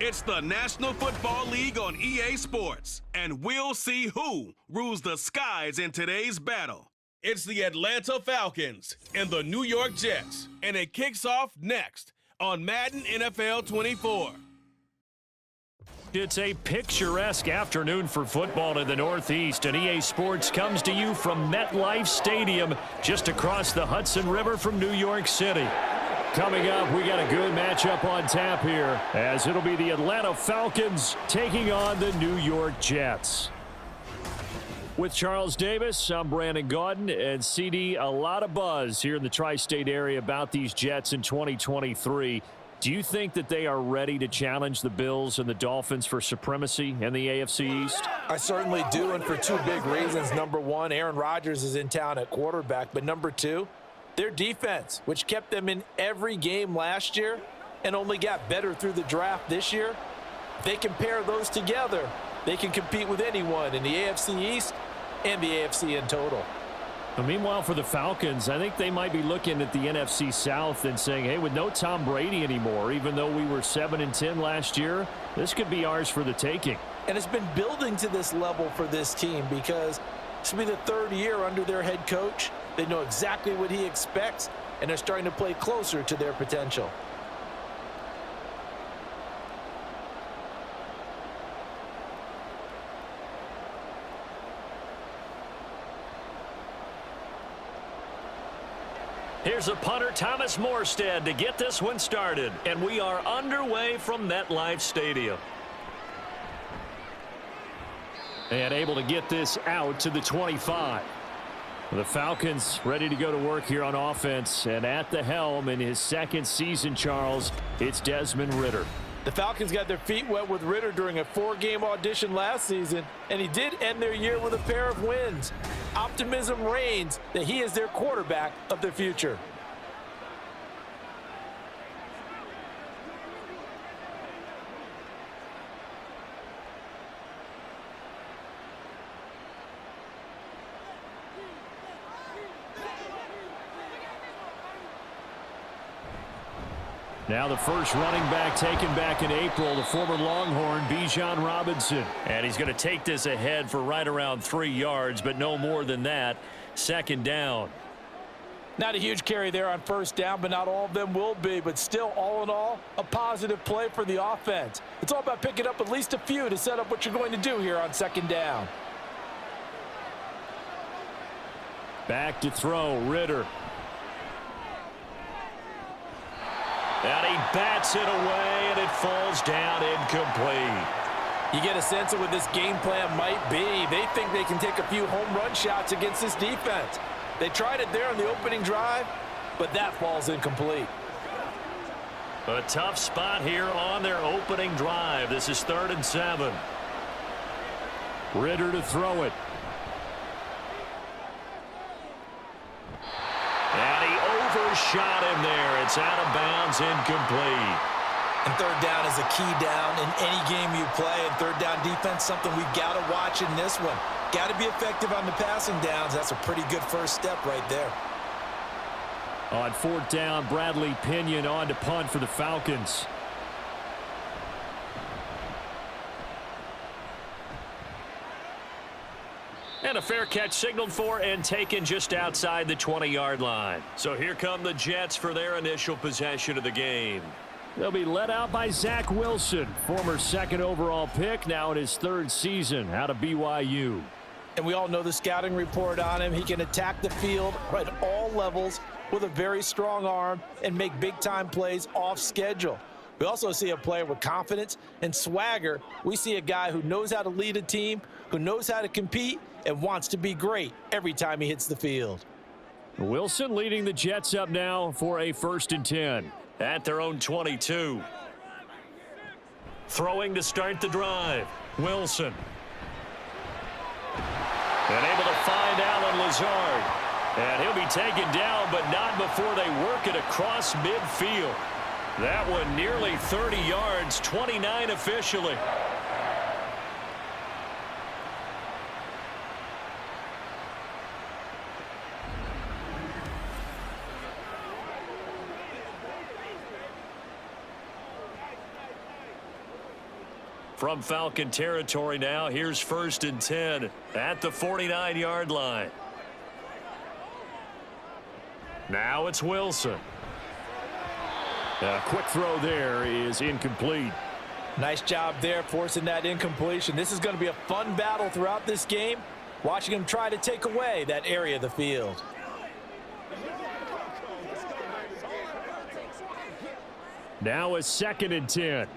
It's the National Football League on EA Sports, and we'll see who rules the skies in today's battle. It's the Atlanta Falcons and the New York Jets, and it kicks off next on Madden NFL 24. It's a picturesque afternoon for football in the Northeast, and EA Sports comes to you from MetLife Stadium, just across the Hudson River from New York City. Coming up, we got a good matchup on tap here, as it'll be the Atlanta Falcons taking on the New York Jets. With Charles Davis, I'm Brandon Gaudin, and CD, a lot of buzz here in the tri-state area about these Jets in 2023. Do you think that they are ready to challenge the Bills and the Dolphins for supremacy in the AFC East? I certainly do, and for two big reasons. Number one, Aaron Rodgers is in town at quarterback, but number two, their defense, which kept them in every game last year and only got better through the draft this year. If they can pair those together, they can compete with anyone in the AFC East and the AFC in total. Well, meanwhile, for the Falcons, I think they might be looking at the NFC South and saying, hey, with no Tom Brady anymore, even though we were 7-10 last year, this could be ours for the taking. And it's been building to this level for this team because this will be the third year under their head coach. They know exactly what he expects, and they're starting to play closer to their potential. Here's a punter, Thomas Morstead, to get this one started. And we are underway from MetLife Stadium. And able to get this out to the 25. The Falcons ready to go to work here on offense. And at the helm in his second season, Charles, it's Desmond Ridder. The Falcons got their feet wet with Ridder during a 4-game audition last season, and he did end their year with a pair of wins. Optimism reigns that he is their quarterback of the future. Now the first running back taken back in April, the former Longhorn, Bijan Robinson. And he's going to take this ahead for right around 3 yards, but no more than that. Second down. Not a huge carry there on first down, but not all of them will be. But still, all in all, a positive play for the offense. It's all about picking up at least a few to set up what you're going to do here on second down. Back to throw, Ridder. And he bats it away, and it falls down incomplete. You get a sense of what this game plan might be. They think they can take a few home run shots against this defense. They tried it there on the opening drive, but that falls incomplete. A tough spot here on their opening drive. This is 3rd and 7. Ridder to throw it. And he overshot him there. It's out of bounds, incomplete. And third down is a key down in any game you play. And third down defense, something we've got to watch in this one. Got to be effective on the passing downs. That's a pretty good first step right there. On 4th down, Bradley Pinion on to punt for the Falcons. And a fair catch signaled for and taken just outside the 20-yard line. So here come the Jets for their initial possession of the game. They'll be led out by Zach Wilson, former 2nd overall pick, now in his 3rd season out of BYU. And we all know the scouting report on him. He can attack the field at all levels with a very strong arm and make big-time plays off schedule. We also see a player with confidence and swagger. We see a guy who knows how to lead a team, who knows how to compete, and wants to be great every time he hits the field. Wilson leading the Jets up now for a 1st and 10 at their own 22. Throwing to start the drive. Wilson. And able to find Alan Lazard. And he'll be taken down, but not before they work it across midfield. That one nearly 30 yards, 29 officially. From Falcon territory now, here's 1st and 10 at the 49-yard line. Now it's Wilson. A quick throw there is incomplete. Nice job there forcing that incompletion. This is going to be a fun battle throughout this game, watching him try to take away that area of the field. Now a 2nd and 10.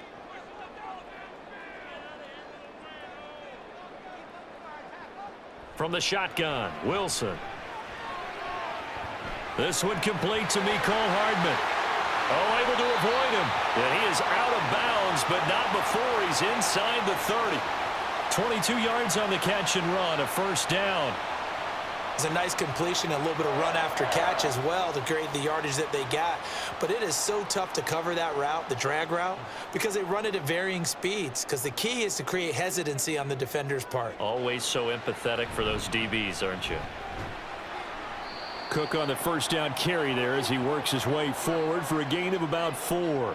From the shotgun, Wilson. This one complete to Mecole Hardman. Oh, able to avoid him. And he is out of bounds, but not before he's inside the 30. 22 yards on the catch and run, a 1st down. It's a nice completion, a little bit of run after catch as well to create the yardage that they got. But it is so tough to cover that route, the drag route, because they run it at varying speeds. Because the key is to create hesitancy on the defender's part. Always so empathetic for those DBs, aren't you? Cook on the 1st down carry there as he works his way forward for a gain of about 4.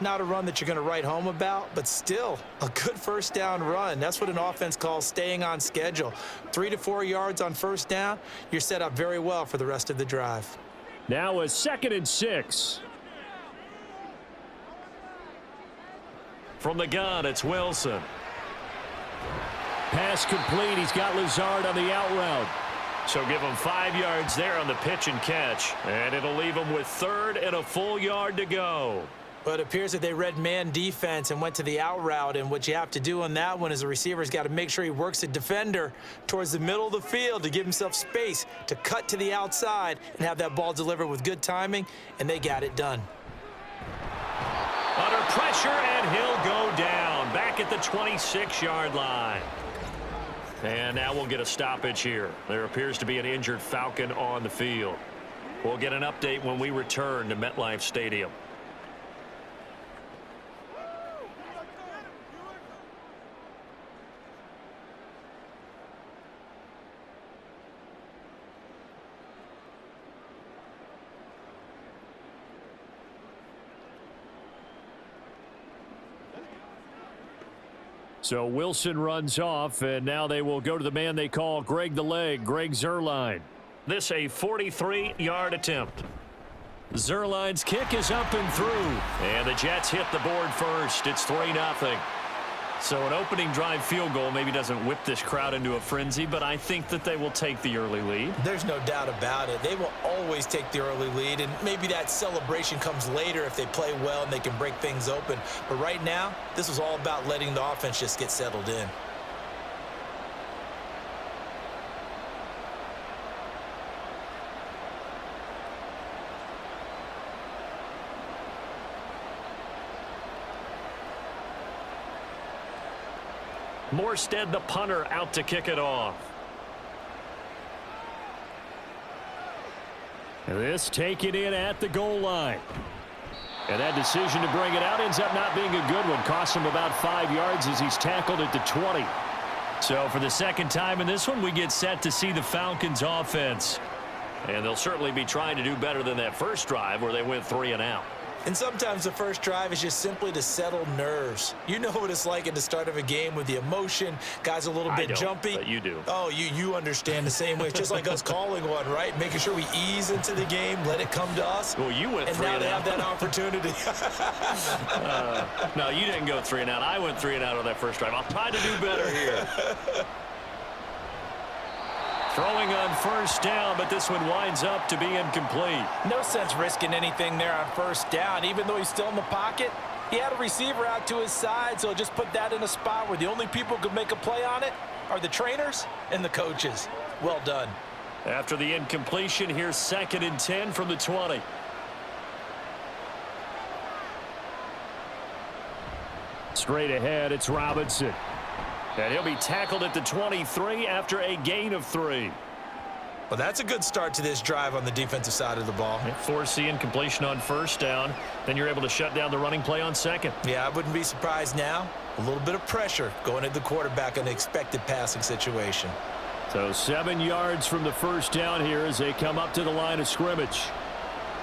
Not a run that you're going to write home about, but still a good 1st down run. That's what an offense calls staying on schedule. 3 to 4 yards on 1st down, you're set up very well for the rest of the drive. Now a 2nd and 6. From the gun, it's Wilson. Pass complete. He's got Lazard on the out route. So give him 5 yards there on the pitch and catch. And it'll leave him with 3rd and a full yard to go. But it appears that they read man defense and went to the out route. And what you have to do on that one is the receiver's got to make sure he works the defender towards the middle of the field to give himself space to cut to the outside and have that ball delivered with good timing. And they got it done. Under pressure, and he'll go down. Back at the 26-yard line. And now we'll get a stoppage here. There appears to be an injured Falcon on the field. We'll get an update when we return to MetLife Stadium. So Wilson runs off, and now they will go to the man they call Greg the Leg, Greg Zuerlein. This a 43-yard attempt. Zuerlein's kick is up and through, and the Jets hit the board first. It's 3-0. So an opening drive field goal maybe doesn't whip this crowd into a frenzy, but I think that they will take the early lead. There's no doubt about it. They will always take the early lead, and maybe that celebration comes later if they play well and they can break things open. But right now, this was all about letting the offense just get settled in. Morstead, the punter, out to kick it off. This taken in at the goal line. And that decision to bring it out ends up not being a good one. Costs him about 5 yards as he's tackled at the 20. So for the 2nd time in this one, we get set to see the Falcons offense. And they'll certainly be trying to do better than that first drive where they went 3 and out. And sometimes the first drive is just simply to settle nerves. You know what it's like at the start of a game with the emotion. Guys a little bit jumpy. But you do. Oh, you understand the same way. It's just like us calling one, right? Making sure we ease into the game, let it come to us. Well, you went 3 and out. And now they have that opportunity. No, you didn't go 3 and out. I went 3 and out on that first drive. I'll try to do better here. Throwing on 1st down, but this one winds up to be incomplete. No sense risking anything there on 1st down. Even though he's still in the pocket, he had a receiver out to his side, so just put that in a spot where the only people who could make a play on it are the trainers and the coaches. Well done. After the incompletion, here's 2nd and 10 from the 20. Straight ahead, it's Robinson. And he'll be tackled at the 23 after a gain of 3. Well, that's a good start to this drive on the defensive side of the ball. Force the incompletion on 1st down. Then you're able to shut down the running play on 2nd. Yeah, I wouldn't be surprised now. A little bit of pressure going at the quarterback in an expected passing situation. So 7 yards from the 1st down here as they come up to the line of scrimmage.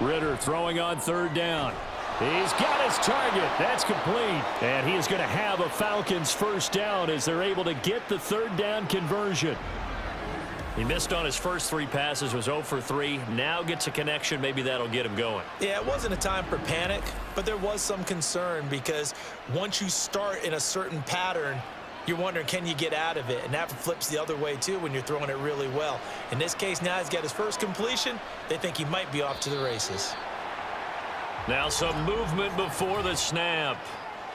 Ritter throwing on 3rd down. He's got his target. That's complete. And he is going to have a Falcons first down as they're able to get the third down conversion. He missed on his first 3 passes, was 0 for 3. Now gets a connection. Maybe that'll get him going. Yeah, it wasn't a time for panic, but there was some concern because once you start in a certain pattern, you're wondering, can you get out of it? And that flips the other way, too, when you're throwing it really well. In this case, now he's got his first completion. They think he might be off to the races. Now some movement before the snap.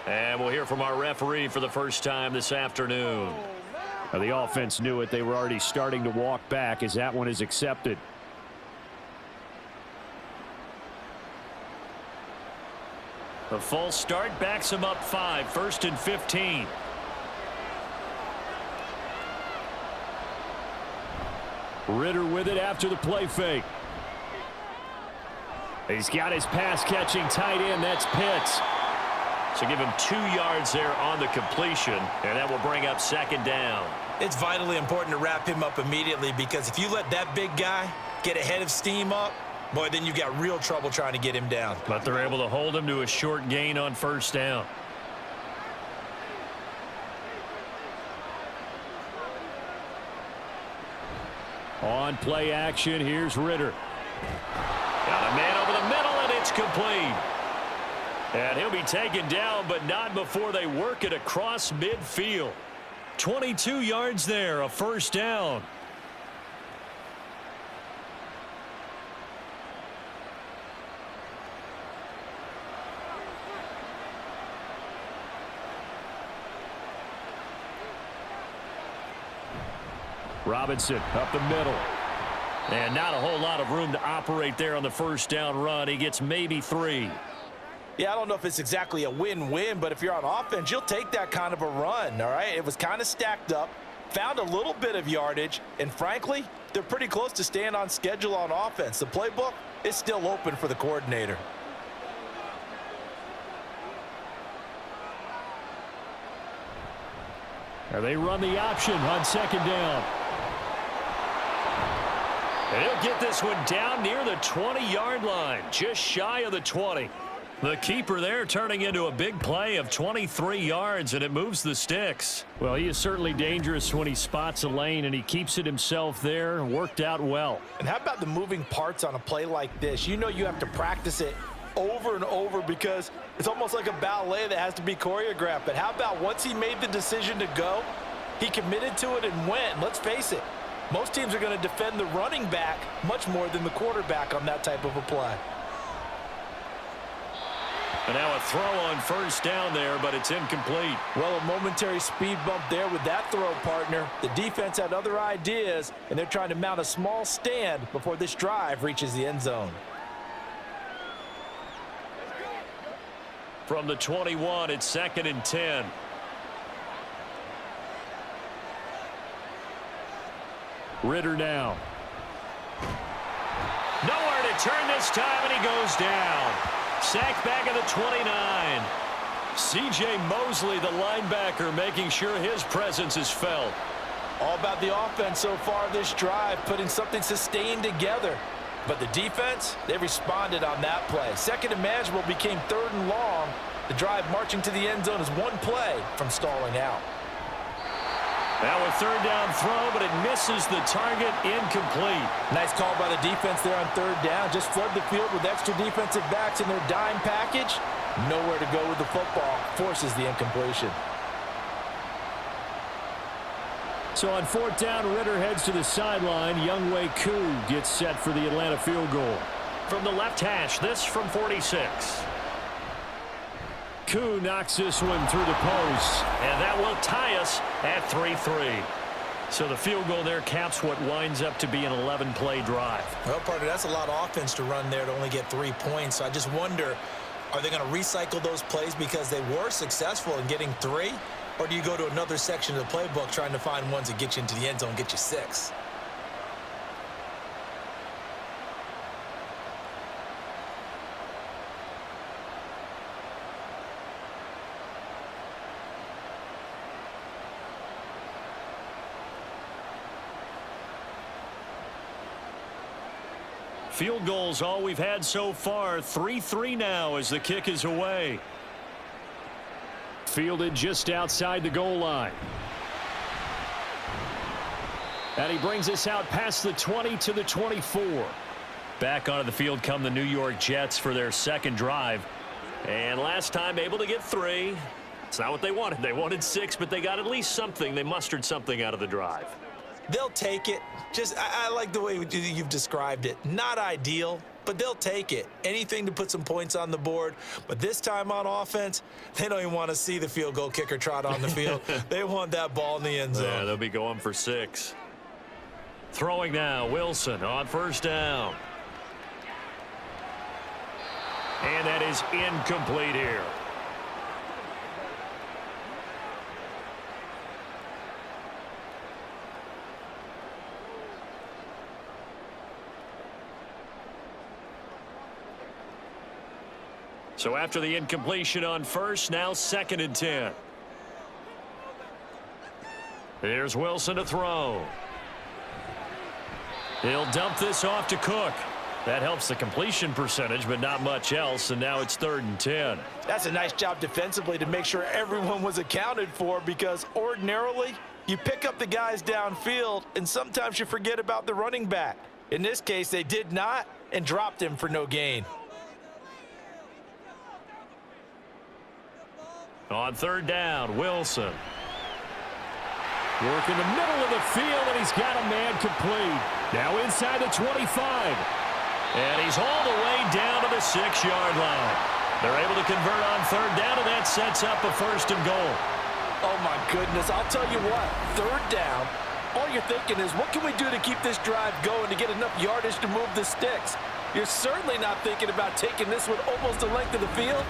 And we'll hear from our referee for the first time this afternoon. The offense knew it. They were already starting to walk back as that one is accepted. The false start backs him up 5, 1st and 15. Ritter with it after the play fake. He's got his pass-catching tight end. That's Pitts. So give him 2 yards there on the completion, and that will bring up 2nd down. It's vitally important to wrap him up immediately because if you let that big guy get a head of steam up, boy, then you've got real trouble trying to get him down. But they're able to hold him to a short gain on 1st down. On play action, here's Ritter. Got a man over the middle, and it's complete. And he'll be taken down, but not before they work it across midfield. 22 yards there, a 1st down. Robinson up the middle. And not a whole lot of room to operate there on the 1st down run. He gets maybe 3. Yeah, I don't know if it's exactly a win-win, but if you're on offense, you'll take that kind of a run, all right? It was kind of stacked up, found a little bit of yardage, and frankly, they're pretty close to staying on schedule on offense. The playbook is still open for the coordinator. Now they run the option on 2nd down. And he'll get this one down near the 20-yard line, just shy of the 20. The keeper there turning into a big play of 23 yards, and it moves the sticks. Well, he is certainly dangerous when he spots a lane, and he keeps it himself there. Worked out well. And how about the moving parts on a play like this? You know you have to practice it over and over because it's almost like a ballet that has to be choreographed. But how about once he made the decision to go, he committed to it and went. And let's face it, most teams are going to defend the running back much more than the quarterback on that type of a play. And now a throw on 1st down there, but it's incomplete. Well, a momentary speed bump there with that throw, partner. The defense had other ideas, and they're trying to mount a small stand before this drive reaches the end zone. From the 21, it's 2nd and 10. Ritter now. Nowhere to turn this time, and he goes down. Sacked back at the 29. C.J. Mosley, the linebacker, making sure his presence is felt. All about the offense so far this drive, putting something sustained together. But the defense, they responded on that play. 2nd and manageable became 3rd and long. The drive marching to the end zone is 1 play from stalling out. Now a 3rd down throw, but it misses the target, incomplete. Nice call by the defense there on 3rd down. Just flood the field with extra defensive backs in their dime package. Nowhere to go with the football. Forces the incompletion. So on 4th down, Ritter heads to the sideline. Younghoe Koo gets set for the Atlanta field goal. From the left hash, this from 46. Koo knocks this one through the post, and that will tie us at 3-3. So the field goal there caps what winds up to be an 11-play drive. Well, partner, that's a lot of offense to run there to only get 3 points. So I just wonder, are they going to recycle those plays because they were successful in getting 3? Or do you go to another section of the playbook trying to find ones that get you into the end zone and get you 6? Field goal's all we've had so far. 3-3 now as the kick is away. Fielded just outside the goal line. And he brings us out past the 20 to the 24. Back onto the field come the New York Jets for their second drive. And last time able to get 3. It's not what they wanted. They wanted 6, but they got at least something. They mustered something out of the drive. They'll take it. I like the way you've described it. Not ideal, but they'll take it. Anything to put some points on the board. But this time on offense, they don't even want to see the field goal kicker trot on the field. They want that ball in the end zone. Yeah, they'll be going for 6. Throwing now, Wilson on first down. And that is incomplete here. So after the incompletion on first, now 2nd and 10. Here's Wilson to throw. He'll dump this off to Cook. That helps the completion percentage, but not much else, and now it's 3rd and 10. That's a nice job defensively to make sure everyone was accounted for, because ordinarily you pick up the guys downfield, and sometimes you forget about the running back. In this case, they did not and dropped him for no gain. On 3rd down, Wilson. Work in the middle of the field, and he's got a man complete. Now inside the 25. And he's all the way down to the 6-yard line. They're able to convert on 3rd down, and that sets up a 1st and goal. Oh, my goodness. I'll tell you what, 3rd down, all you're thinking is, what can we do to keep this drive going to get enough yardage to move the sticks? You're certainly not thinking about taking this one almost the length of the field,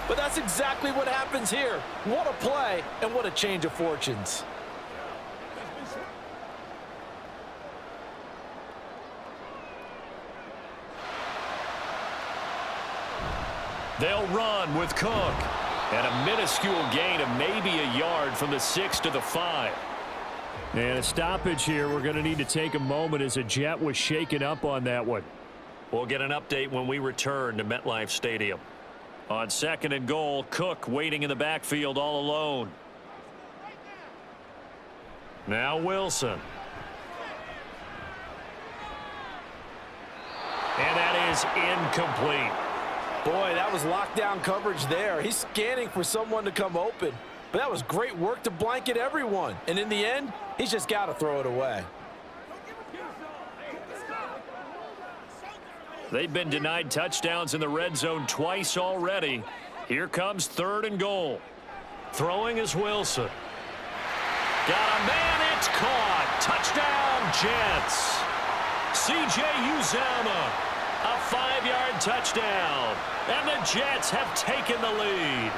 but that's exactly what happens here. What a play, and what a change of fortunes. They'll run with Cook. And a minuscule gain of maybe a yard from the 6 to the 5. And a stoppage here. We're going to need to take a moment as a Jet was shaken up on that one. We'll get an update when we return to MetLife Stadium. On 2nd and goal, Cook waiting in the backfield all alone. Now Wilson. And that is incomplete. Boy, that was lockdown coverage there. He's scanning for someone to come open. But that was great work to blanket everyone. And in the end, he's just got to throw it away. They've been denied touchdowns in the red zone twice already. Here comes 3rd and goal. Throwing is Wilson. Got a man, it's caught. Touchdown, Jets. C.J. Uzomah. A 5-yard touchdown. And the Jets have taken the lead.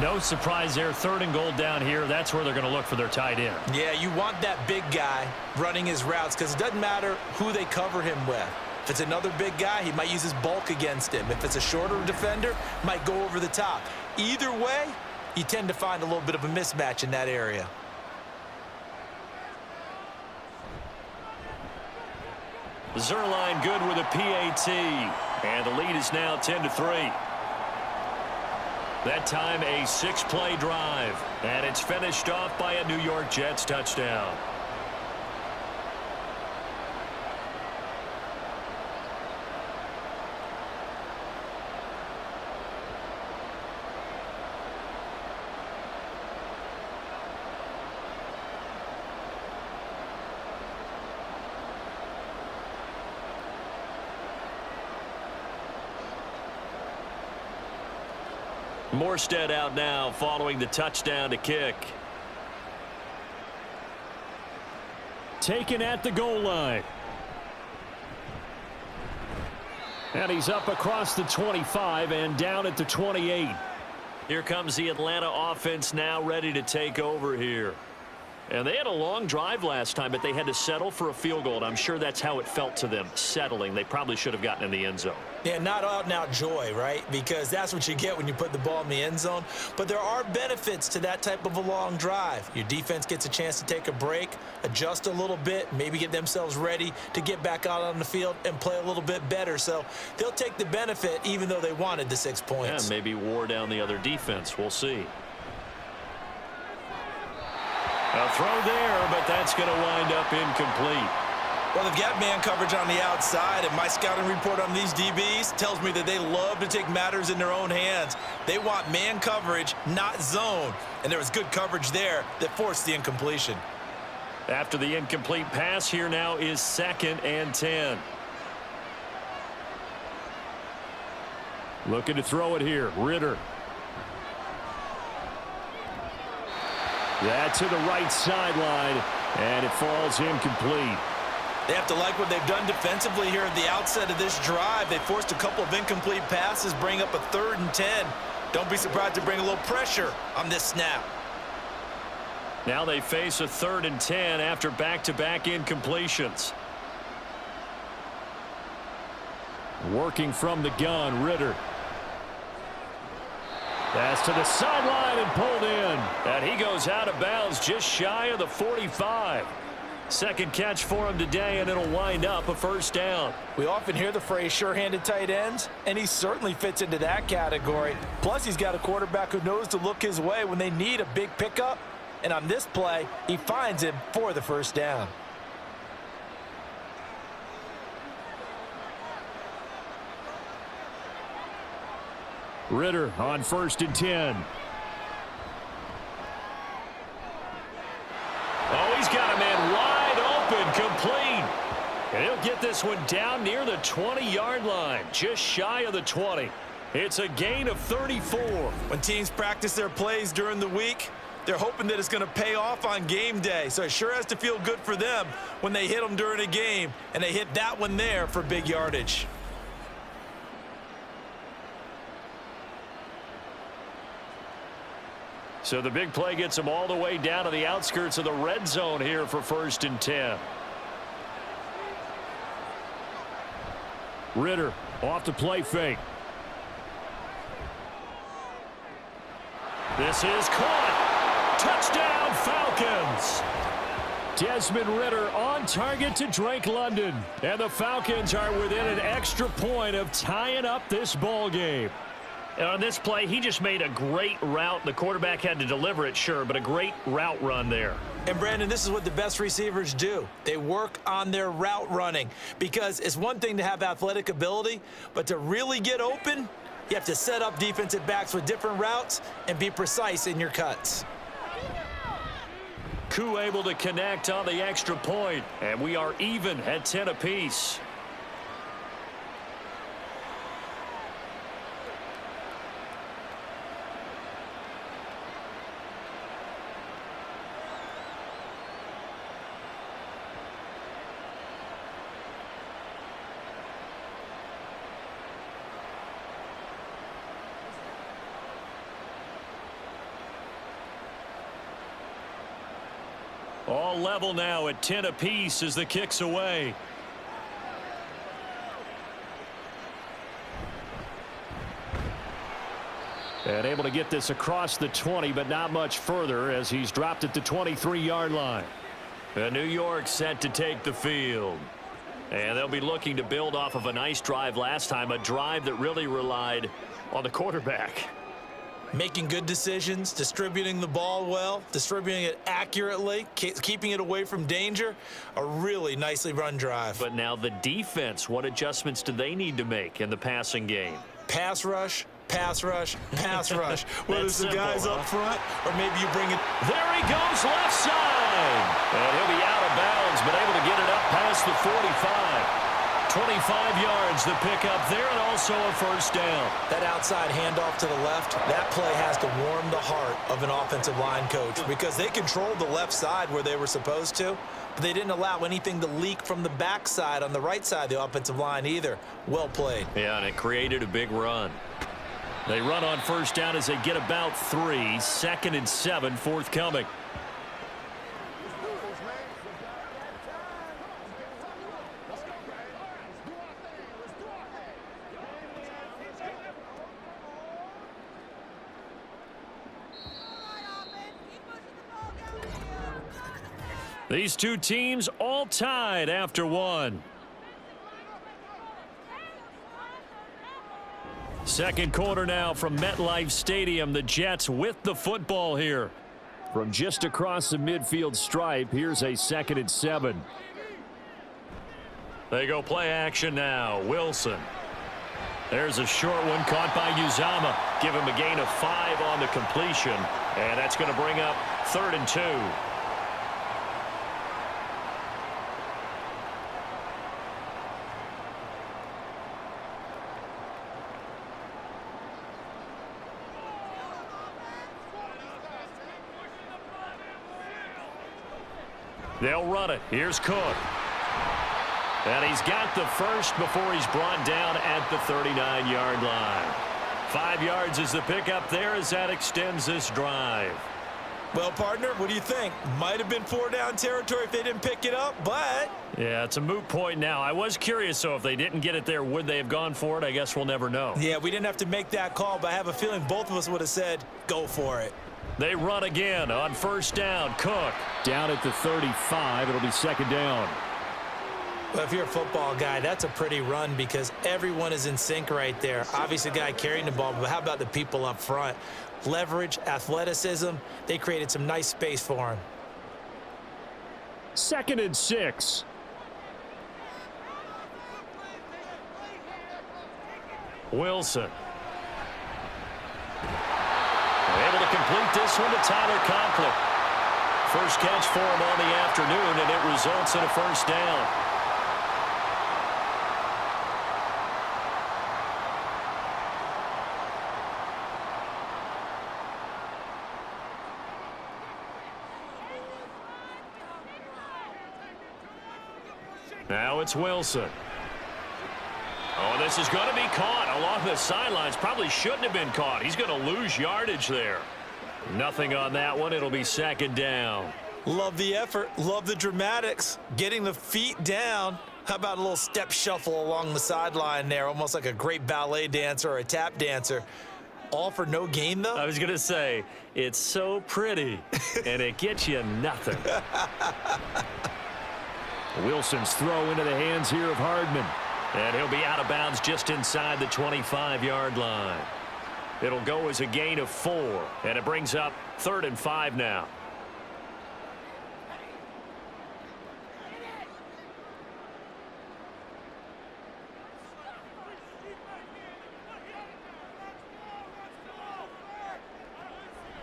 No surprise there. 3rd and goal down here. That's where they're going to look for their tight end. Yeah, you want that big guy running his routes, because it doesn't matter who they cover him with. If it's another big guy, he might use his bulk against him. If it's a shorter defender, might go over the top. Either way, you tend to find a little bit of a mismatch in that area. Zerline good with a PAT. And the lead is now 10-3. That time a 6-play drive. And it's finished off by a New York Jets touchdown. Morstead out now following the touchdown to kick. Taken at the goal line. And he's up across the 25 and down at the 28. Here comes the Atlanta offense now ready to take over here. And they had a long drive last time, but they had to settle for a field goal, and I'm sure that's how it felt to them, settling. They probably should have gotten in the end zone. Yeah, not out-and-out joy, right? Because that's what you get when you put the ball in the end zone. But there are benefits to that type of a long drive. Your defense gets a chance to take a break, adjust a little bit, maybe get themselves ready to get back out on the field and play a little bit better. So they'll take the benefit even though they wanted the 6 points. Yeah, maybe wore down the other defense. We'll see. A throw there, but that's going to wind up incomplete. Well, they've got man coverage on the outside, and my scouting report on these DBs tells me that they love to take matters in their own hands. They want man coverage, not zone, and there was good coverage there that forced the incompletion. After the incomplete pass, here now is 2nd and 10. Looking to throw it here, Ritter. That to the right sideline, and it falls incomplete. They have to like what they've done defensively here at the outset of this drive. They forced a couple of incomplete passes, bring up a 3rd and 10. Don't be surprised to bring a little pressure on this snap. Now they face a 3rd and 10 after back-to-back incompletions. Working from the gun, Ritter. Pass to the sideline and pulled in. And he goes out of bounds just shy of the 45. Second catch for him today, and it'll wind up a 1st down. We often hear the phrase sure-handed tight ends, and he certainly fits into that category. Plus, he's got a quarterback who knows to look his way when they need a big pickup. And on this play, he finds him for the 1st down. Ritter on 1st and 10. Oh, he's got a man wide open, complete. And he'll get this one down near the 20-yard line, just shy of the 20. It's a gain of 34. When teams practice their plays during the week, they're hoping that it's going to pay off on game day. So it sure has to feel good for them when they hit them during a game, and they hit that one there for big yardage. So the big play gets them all the way down to the outskirts of the red zone here for 1st and 10. Ritter off the play fake. This is caught. Touchdown, Falcons. Desmond Ritter on target to Drake London. And the Falcons are within an extra point of tying up this ball game. And on this play, he just made a great route. The quarterback had to deliver it, sure, but a great route run there. And, Brandon, this is what the best receivers do. They work on their route running because it's one thing to have athletic ability, but to really get open, you have to set up defensive backs with different routes and be precise in your cuts. Koo able to connect on the extra point, and we are even at 10 apiece. All level now at 10 apiece as the kick's away. And able to get this across the 20, but not much further as he's dropped at the 23-yard line. And New York set to take the field. And they'll be looking to build off of a nice drive last time, a drive that really relied on the quarterback. Making good decisions, distributing the ball well, distributing it accurately, keeping it away from danger. A really nicely run drive. But now the defense, what adjustments do they need to make in the passing game? Pass rush, pass rush, pass rush. Whether it's the simple, guys up front or maybe you bring it. There he goes, left side. And he'll be out of bounds, but able to get it up past the 45. 25 yards the pickup there, and also a 1st down. That outside handoff to the left, that play has to warm the heart of an offensive line coach because they controlled the left side where they were supposed to, but they didn't allow anything to leak from the backside on the right side of the offensive line either. Well played. Yeah, and it created a big run. They run on 1st down as they get about 3. 2nd and 7 forthcoming. These two teams all tied after one. Second quarter now from MetLife Stadium. The Jets with the football here. From just across the midfield stripe, here's a 2nd and 7. They go play action now. Wilson. There's a short one caught by Uzama. Give him a gain of 5 on the completion. And that's going to bring up 3rd and 2. They'll run it. Here's Cook. And he's got the first before he's brought down at the 39-yard line. 5 yards is the pickup there as that extends this drive. Well, partner, what do you think? Might have been 4-down territory if they didn't pick it up, but... Yeah, it's a moot point now. I was curious, so if they didn't get it there, would they have gone for it? I guess we'll never know. Yeah, we didn't have to make that call, but I have a feeling both of us would have said, go for it. They run again on 1st down. Cook down at the 35. It'll be 2nd down. Well, if you're a football guy, that's a pretty run because everyone is in sync right there. Obviously, the guy carrying the ball, but how about the people up front? Leverage, athleticism, they created some nice space for him. 2nd and 6. Wilson. Able to complete this one to Tyler Conklin. First catch for him on the afternoon, and it results in a 1st down. Now it's Wilson. Oh, this is going to be caught along the sidelines. Probably shouldn't have been caught. He's going to lose yardage there. Nothing on that one. It'll be 2nd down. Love the effort. Love the dramatics. Getting the feet down. How about a little step shuffle along the sideline there? Almost like a great ballet dancer or a tap dancer. All for no gain, though? I was going to say, it's so pretty, and it gets you nothing. Wilson's throw into the hands here of Hardman. And he'll be out of bounds just inside the 25-yard line. It'll go as a gain of 4, and it brings up 3rd and 5 now.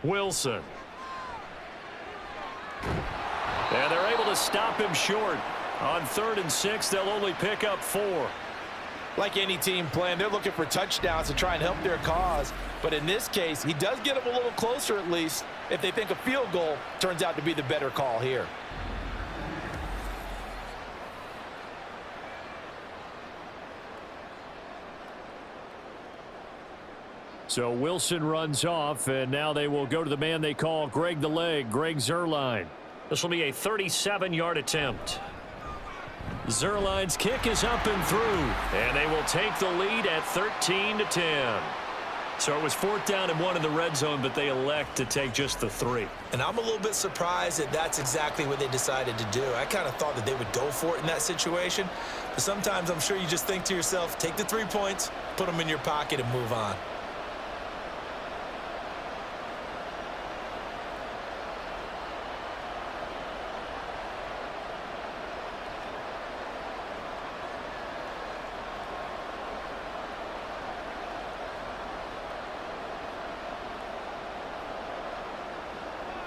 Wilson. And they're able to stop him short. On 3rd and 6, they'll only pick up 4. Like any team playing, they're looking for touchdowns to try and help their cause. But in this case, he does get them a little closer at least if they think a field goal turns out to be the better call here. So Wilson runs off, and now they will go to the man they call Greg the Leg, Greg Zuerlein. This will be a 37-yard attempt. Zuerlein's kick is up and through, and they will take the lead at 13-10. So it was 4th down and 1 in the red zone, but they elect to take just the 3. And I'm a little bit surprised that that's exactly what they decided to do. I kind of thought that they would go for it in that situation. But sometimes I'm sure you just think to yourself, take the 3 points, put them in your pocket, and move on.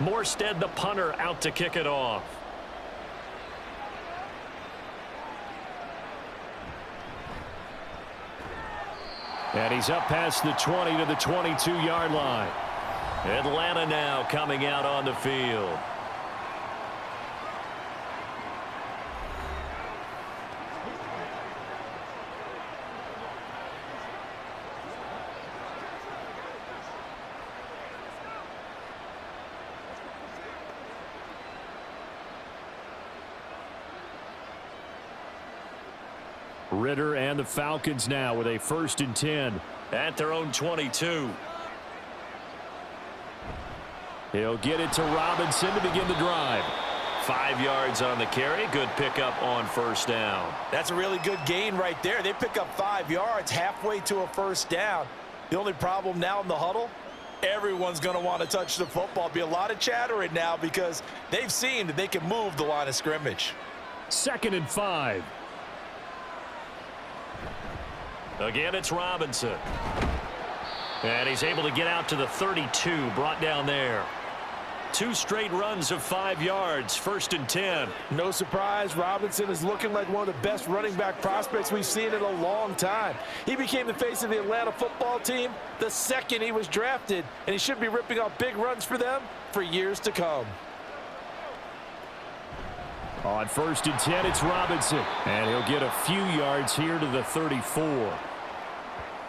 Morstead, the punter, out to kick it off. And he's up past the 20 to the 22-yard line. Atlanta now coming out on the field. Ritter and the Falcons now with a 1st and 10 at their own 22. He'll get it to Robinson to begin the drive. 5 yards on the carry. Good pickup on first down. That's a really good gain right there. They pick up 5 yards halfway to a first down. The only problem now in the huddle, everyone's going to want to touch the football. Be a lot of chattering now because they've seen that they can move the line of scrimmage. 2nd and 5. Again, it's Robinson. And he's able to get out to the 32, brought down there. 2 straight runs of 5 yards, 1st and 10. No surprise, Robinson is looking like one of the best running back prospects we've seen in a long time. He became the face of the Atlanta football team the second he was drafted, and he should be ripping off big runs for them for years to come. On 1st and 10, it's Robinson. And he'll get a few yards here to the 34.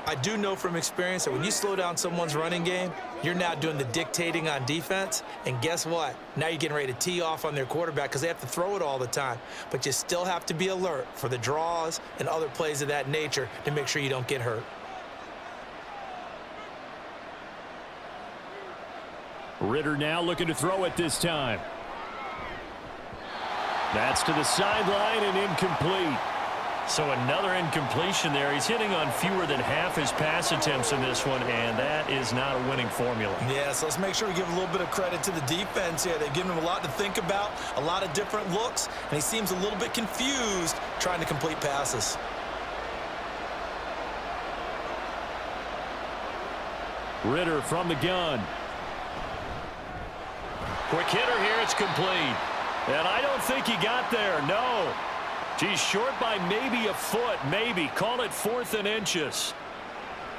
I do know from experience that when you slow down someone's running game, you're now doing the dictating on defense. And guess what? Now you're getting ready to tee off on their quarterback because they have to throw it all the time. But you still have to be alert for the draws and other plays of that nature to make sure you don't get hurt. Ritter now looking to throw it this time. That's to the sideline and incomplete. So another incompletion there. He's hitting on fewer than half his pass attempts in this one, and that is not a winning formula. Yeah, so let's make sure we give a little bit of credit to the defense here. They've given him a lot to think about, a lot of different looks, and he seems a little bit confused trying to complete passes. Ritter from the gun. Quick hitter here. It's complete. And I don't think he got there. No. He's short by maybe a foot, maybe. Call it 4th and inches.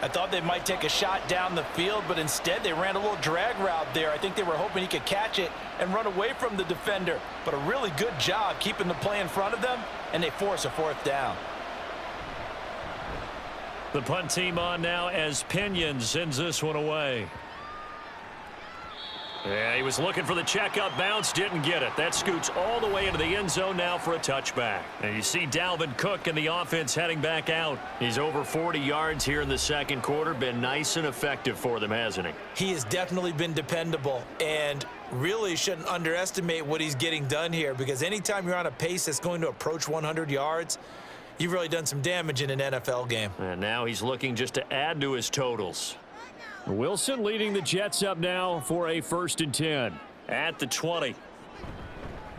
I thought they might take a shot down the field, but instead they ran a little drag route there. I think they were hoping he could catch it and run away from the defender. But a really good job keeping the play in front of them, and they force a 4th down. The punt team on now as Pinion sends this one away. Yeah, he was looking for the checkup bounce, didn't get it. That scoots all the way into the end zone now for a touchback. And you see Dalvin Cook and the offense heading back out. He's over 40 yards here in the second quarter. Been nice and effective for them, hasn't he? He has definitely been dependable and really shouldn't underestimate what he's getting done here because anytime you're on a pace that's going to approach 100 yards, you've really done some damage in an NFL game. And now he's looking just to add to his totals. Wilson leading the Jets up now for a 1st and 10 at the 20.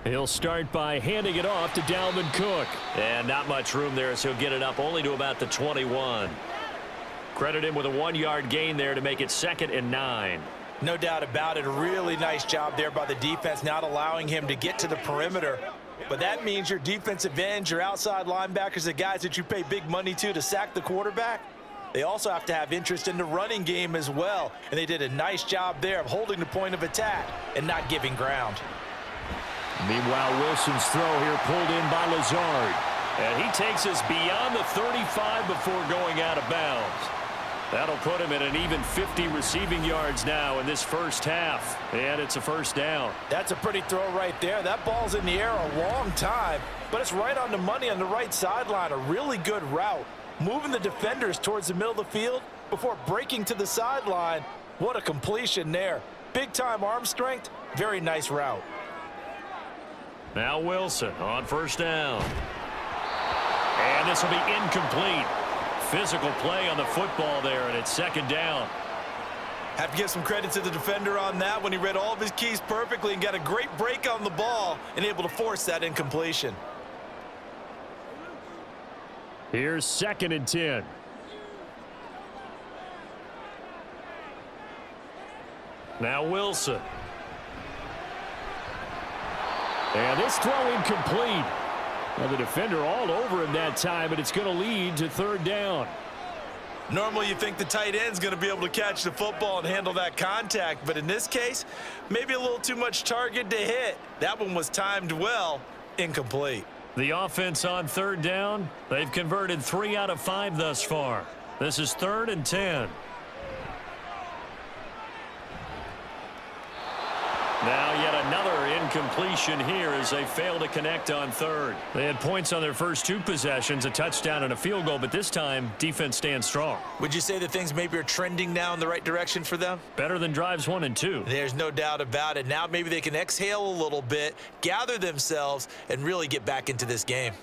He'll start by handing it off to Dalvin Cook. And not much room there, so he'll get it up only to about the 21. Credit him with a 1-yard gain there to make it 2nd and 9. No doubt about it. A really nice job there by the defense, not allowing him to get to the perimeter. But that means your defensive ends, your outside linebackers, the guys that you pay big money to sack the quarterback, they also have to have interest in the running game as well. And they did a nice job there of holding the point of attack and not giving ground. Meanwhile, Wilson's throw here pulled in by Lazard. And he takes us beyond the 35 before going out of bounds. That'll put him at an even 50 receiving yards now in this first half. And it's a 1st down. That's a pretty throw right there. That ball's in the air a long time, but it's right on the money on the right sideline. A really good route. Moving the defenders towards the middle of the field before breaking to the sideline. What a completion there. Big-time arm strength. Very nice route. Now Wilson on 1st down. And this will be incomplete. Physical play on the football there, and it's 2nd down. Have to give some credit to the defender on that when he read all of his keys perfectly and got a great break on the ball and able to force that incompletion. Here's 2nd and 10. Now Wilson. And this throw incomplete. Now the defender all over him that time, but it's going to lead to 3rd down. Normally you think the tight end's going to be able to catch the football and handle that contact, but in this case, maybe a little too much target to hit. That one was timed well, incomplete. The offense on 3rd down, they've converted 3 out of 5 thus far. This is 3rd and 10. Now yet another incompletion here as they fail to connect on third. They had points on their first 2 possessions, a touchdown and a field goal, but this time defense stands strong. Would you say that things maybe are trending now in the right direction for them? Better than drives 1 and 2. There's no doubt about it. Now maybe they can exhale a little bit, gather themselves, and really get back into this game.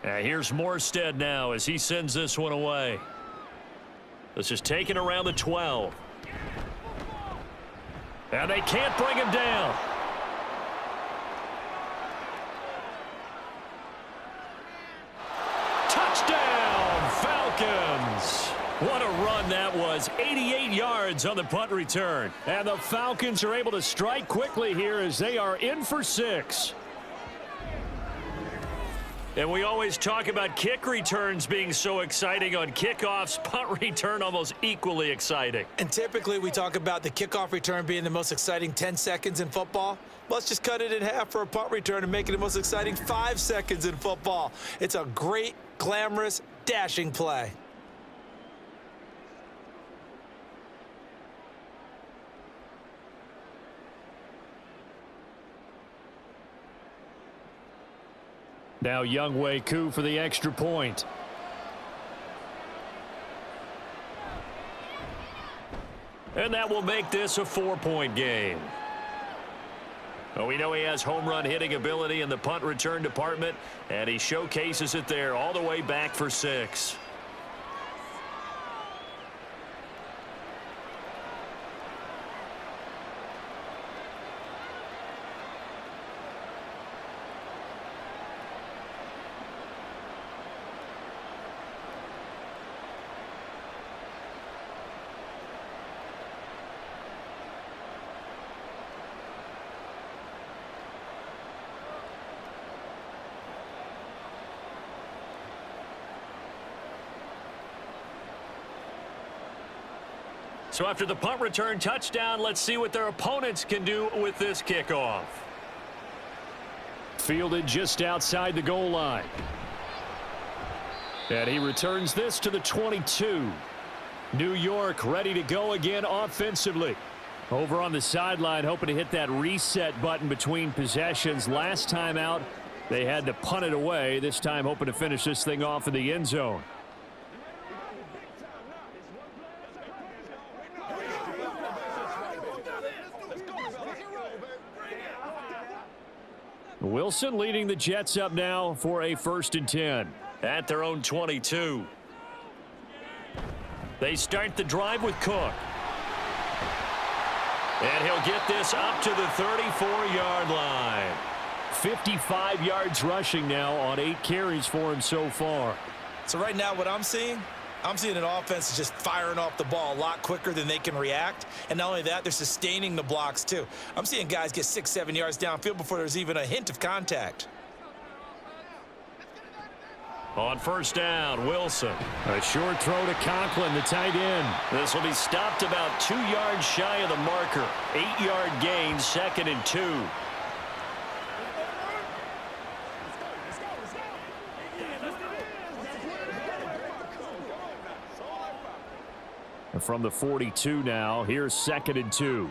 Here's Morstead now as he sends this one away. This is taken around the 12. And they can't bring him down. Touchdown, Falcons. What a run that was. 88 yards on the punt return. And the Falcons are able to strike quickly here as they are in for 6. And we always talk about kick returns being so exciting on kickoffs. Punt return almost equally exciting. And typically we talk about the kickoff return being the most exciting 10 seconds in football. Let's just cut it in half for a punt return and make it the most exciting 5 seconds in football. It's a great, glamorous, dashing play. Now Younghoe Koo for the extra point. And that will make this a 4-point game. Well, we know he has home run hitting ability in the punt return department, and he showcases it there all the way back for 6. So after the punt return touchdown, let's see what their opponents can do with this kickoff. Fielded just outside the goal line. And he returns this to the 22. New York ready to go again offensively. Over on the sideline, hoping to hit that reset button between possessions. Last time out, they had to punt it away. This time hoping to finish this thing off in the end zone. Wilson leading the Jets up now for a 1st and 10 at their own 22. They start the drive with Cook. And he'll get this up to the 34-yard line. 55 yards rushing now on 8 carries for him so far. So right now what I'm seeing an offense just firing off the ball a lot quicker than they can react. And not only that, they're sustaining the blocks too. I'm seeing guys get 6-7 yards downfield before there's even a hint of contact. On 1st down, Wilson. A short throw to Conklin, the tight end. This will be stopped about 2 yards shy of the marker. 8-yard gain, 2nd and 2. From the 42 now, here's 2nd and 2.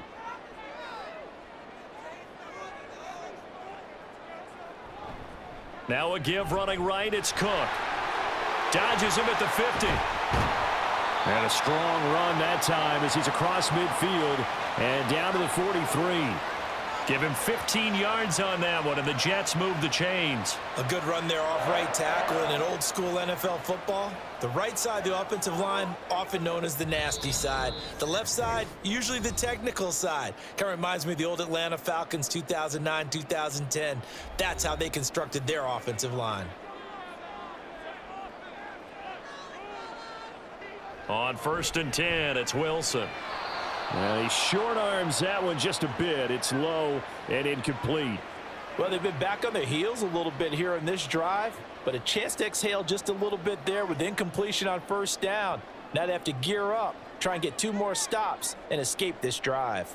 Now a give running right, it's Cook. Dodges him at the 50. And a strong run that time as he's across midfield and down to the 43. Give him 15 yards on that one, and the Jets move the chains. A good run there off right tackle in an old school NFL football. The right side of the offensive line, often known as the nasty side. The left side, usually the technical side. Kind of reminds me of the old Atlanta Falcons 2009, 2010. That's how they constructed their offensive line. On 1st and 10, it's Wilson. He short arms that one just a bit. It's low and incomplete. Well, they've been back on their heels a little bit here in this drive, but a chance to exhale just a little bit there with incompletion on 1st down. Now they have to gear up, try and get 2 more stops and escape this drive.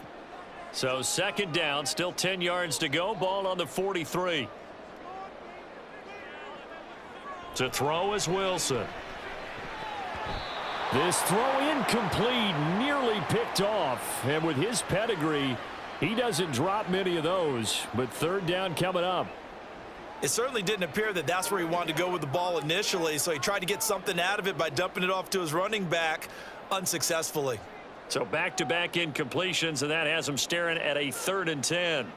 So 2nd down, still 10 yards to go. Ball on the 43. To throw is Wilson. This throw incomplete, nearly picked off. And with his pedigree, He doesn't drop many of those, but third down coming up. It certainly didn't appear that that's where he wanted to go with the ball initially, so he tried to get something out of it by dumping it off to his running back unsuccessfully. So back-to-back incompletions, and that has him staring at a 3rd and 10.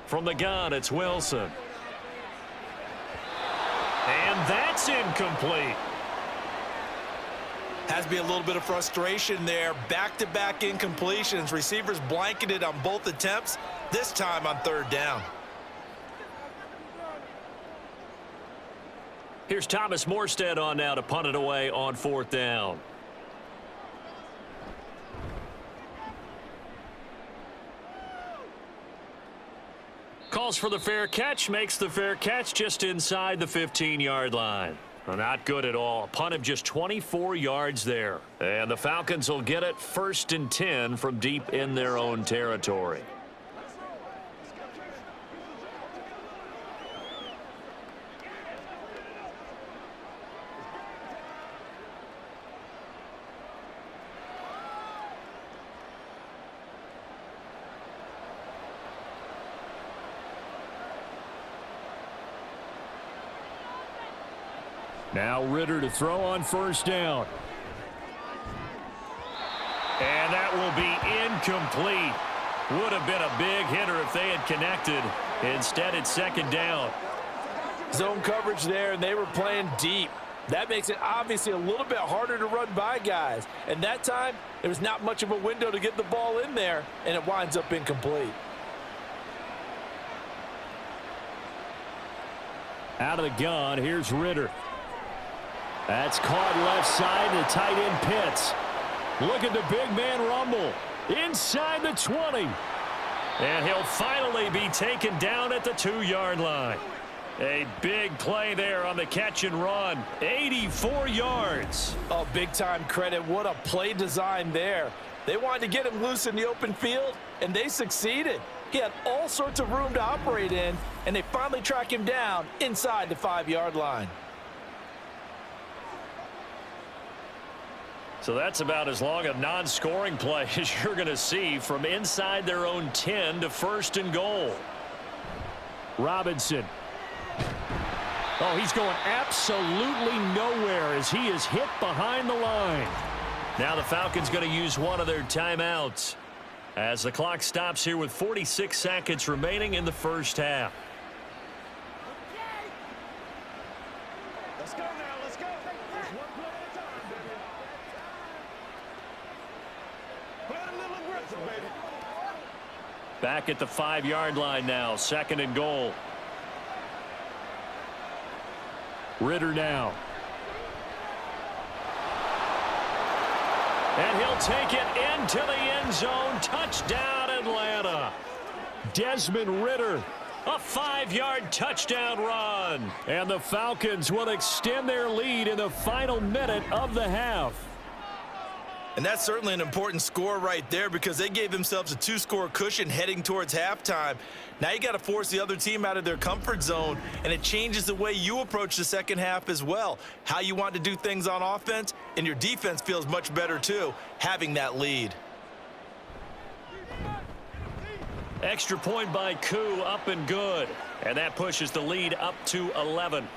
From the gun, it's Wilson. And that's incomplete. Has to be a little bit of frustration there. Back-to-back incompletions. Receivers blanketed on both attempts, this time on 3rd down. Here's Thomas Morstead on now to punt it away on 4th down. Calls for the fair catch, makes the fair catch just inside the 15-yard line. Well, not good at all. A punt of just 24 yards there. And the Falcons will get it 1st and 10 from deep in their own territory. Now Ritter to throw on 1st down. And that will be incomplete. Would have been a big hitter if they had connected. Instead, it's 2nd down. Zone coverage there, and they were playing deep. That makes it obviously a little bit harder to run by guys. And that time, there was not much of a window to get the ball in there, and it winds up incomplete. Out of the gun, here's Ritter. That's caught left side, the tight end Pitts. Look at the big man rumble. Inside the 20. And he'll finally be taken down at the 2-yard line. A big play there on the catch and run. 84 yards. Oh, big-time credit. What a play design there. They wanted to get him loose in the open field, and they succeeded. He had all sorts of room to operate in, and they finally track him down inside the 5-yard line. So that's about as long a non-scoring play as you're going to see from inside their own 10 to 1st and goal. Robinson. Oh, he's going absolutely nowhere as he is hit behind the line. Now the Falcons going to use one of their timeouts as the clock stops here with 46 seconds remaining in the 1st half. Let's go now, let's go. There's one play at a time, baby. Play a little aggressive, baby. Back at the 5-yard line now, 2nd and goal. Ritter now. And he'll take it into the end zone. Touchdown, Atlanta. Desmond Ritter, a 5-yard touchdown run. And the Falcons will extend their lead in the final minute of the half. And that's certainly an important score right there because they gave themselves a 2-score cushion heading towards halftime. Now you got to force the other team out of their comfort zone, and it changes the way you approach the second half as well. How you want to do things on offense, and your defense feels much better too, having that lead. Extra point by Koo, up and good. And that pushes the lead up to 11.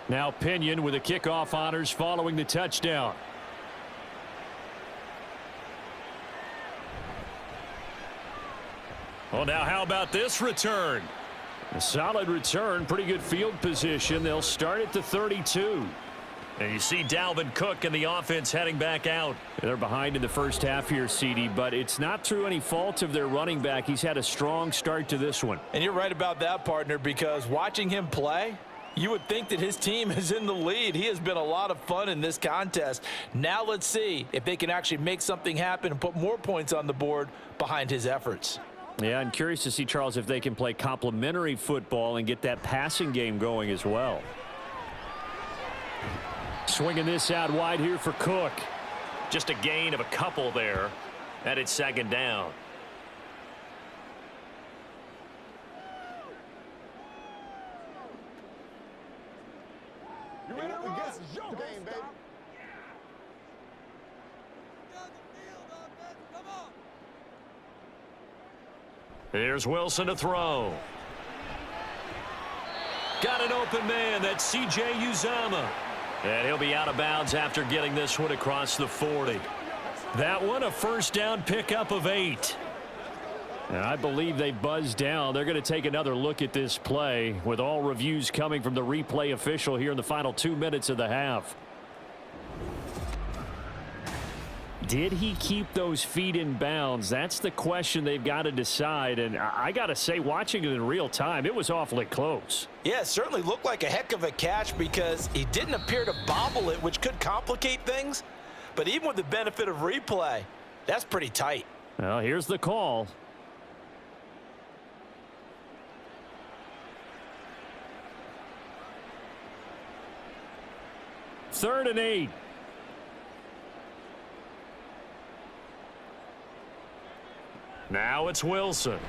Now Pinion with the kickoff honors following the touchdown. Well, now how about this return? A solid return, pretty good field position. They'll start at the 32. And you see Dalvin Cook and the offense heading back out. They're behind in the first half here, CD, but it's not through any fault of their running back. He's had a strong start to this one. And you're right about that, partner, because watching him play, you would think that his team is in the lead. He has been a lot of fun in this contest. Now let's see if they can actually make something happen and put more points on the board behind his efforts. Yeah, I'm curious to see, Charles, if they can play complementary football and get that passing game going as well. Swinging this out wide here for Cook. Just a gain of a couple there. And it's second down. You ready to go? This is your game, baby. Here's Wilson to throw. Got an open man. That's C.J. Uzama. And he'll be out of bounds after getting this one across the 40. That one a first down pickup of 8. And I believe they buzzed down. They're going to take another look at this play with all reviews coming from the replay official here in the final 2 minutes of the half. Did he keep those feet in bounds? That's the question they've got to decide. And I got to say, watching it in real time, it was awfully close. Yeah, it certainly looked like a heck of a catch because he didn't appear to bobble it, which could complicate things. But even with the benefit of replay, that's pretty tight. Well, here's the call. Third and 8. Now it's Wilson.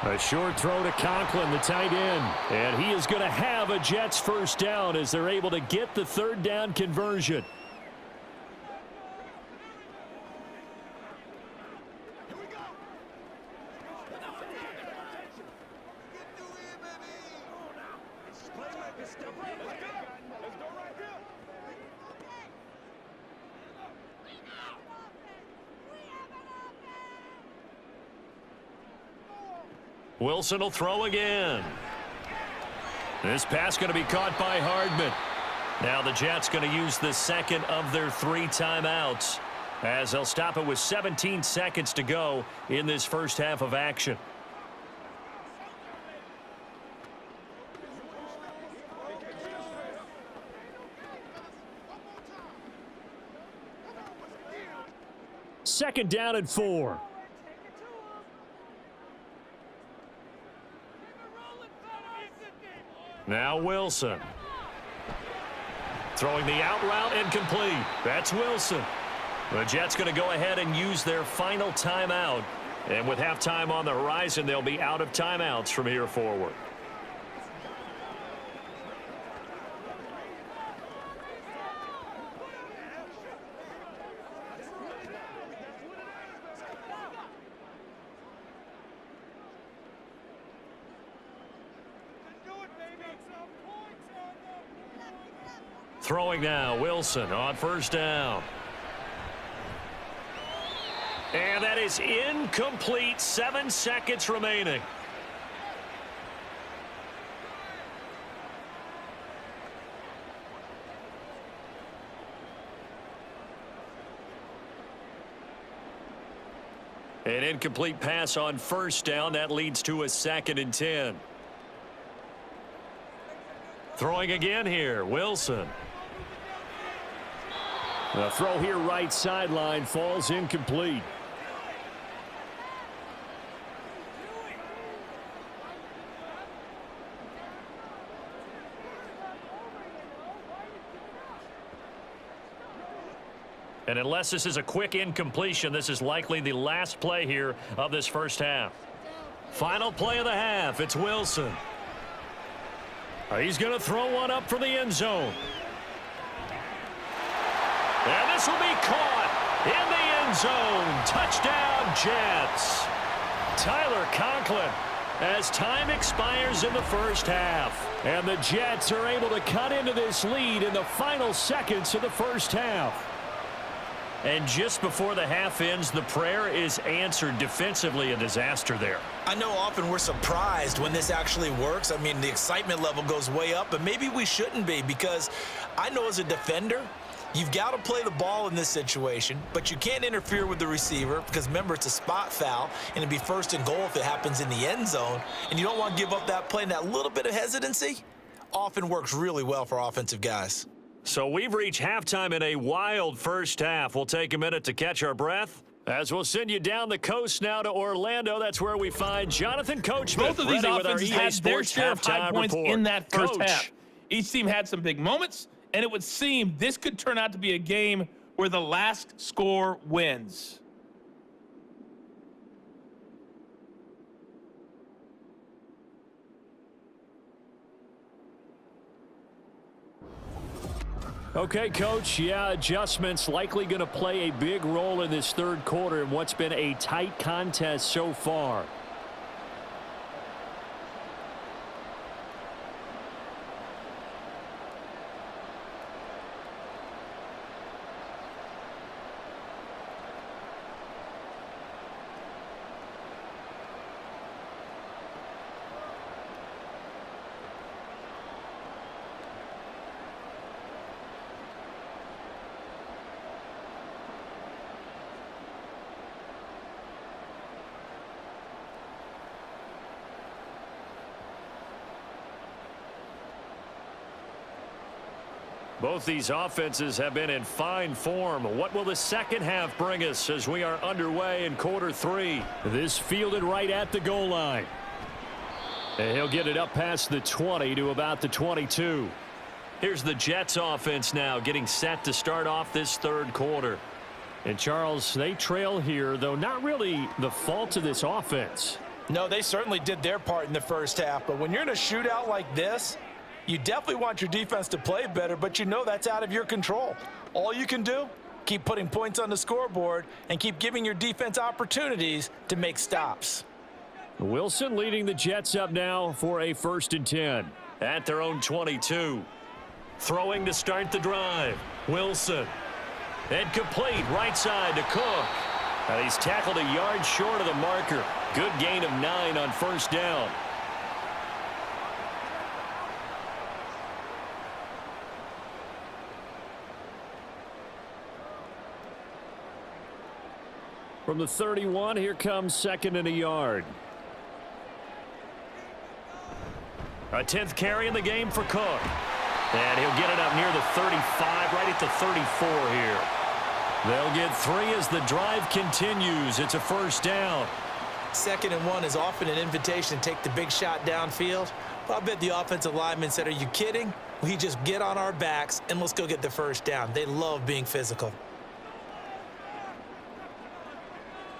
A short throw to Conklin, the tight end. And he is going to have a Jets first down as they're able to get the third down conversion. Wilson will throw again. This pass going to be caught by Hardman. Now the Jets going to use the second of their 3 timeouts as they'll stop it with 17 seconds to go in this first half of action. Second down and 4. Now Wilson. Throwing the out route incomplete. That's Wilson. The Jets going to go ahead and use their final timeout. And with halftime on the horizon, they'll be out of timeouts from here forward. Throwing now, Wilson on first down. And that is incomplete. 7 seconds remaining. An incomplete pass on first down. That leads to a 2nd and 10. Throwing again here, Wilson. The throw here right sideline falls incomplete. And unless this is a quick incompletion, this is likely the last play here of this first half. Final play of the half, it's Wilson. He's going to throw one up for the end zone. And this will be caught in the end zone. Touchdown, Jets. Tyler Conklin as time expires in the first half. And the Jets are able to cut into this lead in the final seconds of the first half. And just before the half ends, the prayer is answered. Defensively, a disaster there. I know often we're surprised when this actually works. I mean, the excitement level goes way up, but maybe we shouldn't be, because I know as a defender, you've got to play the ball in this situation, but you can't interfere with the receiver because, remember, it's a spot foul, and it'd be first and goal if it happens in the end zone, and you don't want to give up that play. And that little bit of hesitancy often works really well for offensive guys. So we've reached halftime in a wild first half. We'll take a minute to catch our breath. As we'll send you down the coast now to Orlando, that's where we find Jonathan Coachman. Both of these ready with our offenses EA had their Sports share of high halftime points report. in that first Coach. half. Each team had some big moments, and it would seem this could turn out to be a game where the last score wins. Okay, Coach. Yeah, adjustments likely going to play a big role in this third quarter in what's been a tight contest so far. Both these offenses have been in fine form. What will the second half bring us as we are underway in quarter three? This fielded right at the goal line. And he'll get it up past the 20 to about the 22. Here's the Jets offense now getting set to start off this third quarter. And Charles, they trail here, though not really the fault of this offense. No, they certainly did their part in the first half. But when you're in a shootout like this, you definitely want your defense to play better, but you know that's out of your control. All you can do, keep putting points on the scoreboard and keep giving your defense opportunities to make stops. Wilson leading the Jets up now for a 1st and 10 at their own 22. Throwing to start the drive. Wilson. And complete right side to Cook. And he's tackled a yard short of the marker. Good gain of 9 on 1st down. From the 31, here comes 2nd and a yard. A 10th carry in the game for Cook. And he'll get it up near the 35, right at the 34 here. They'll get 3 as the drive continues. It's a 1st down. 2nd and 1 is often an invitation to take the big shot downfield. But I bet the offensive lineman said, are you kidding? We just get on our backs and let's go get the 1st down. They love being physical.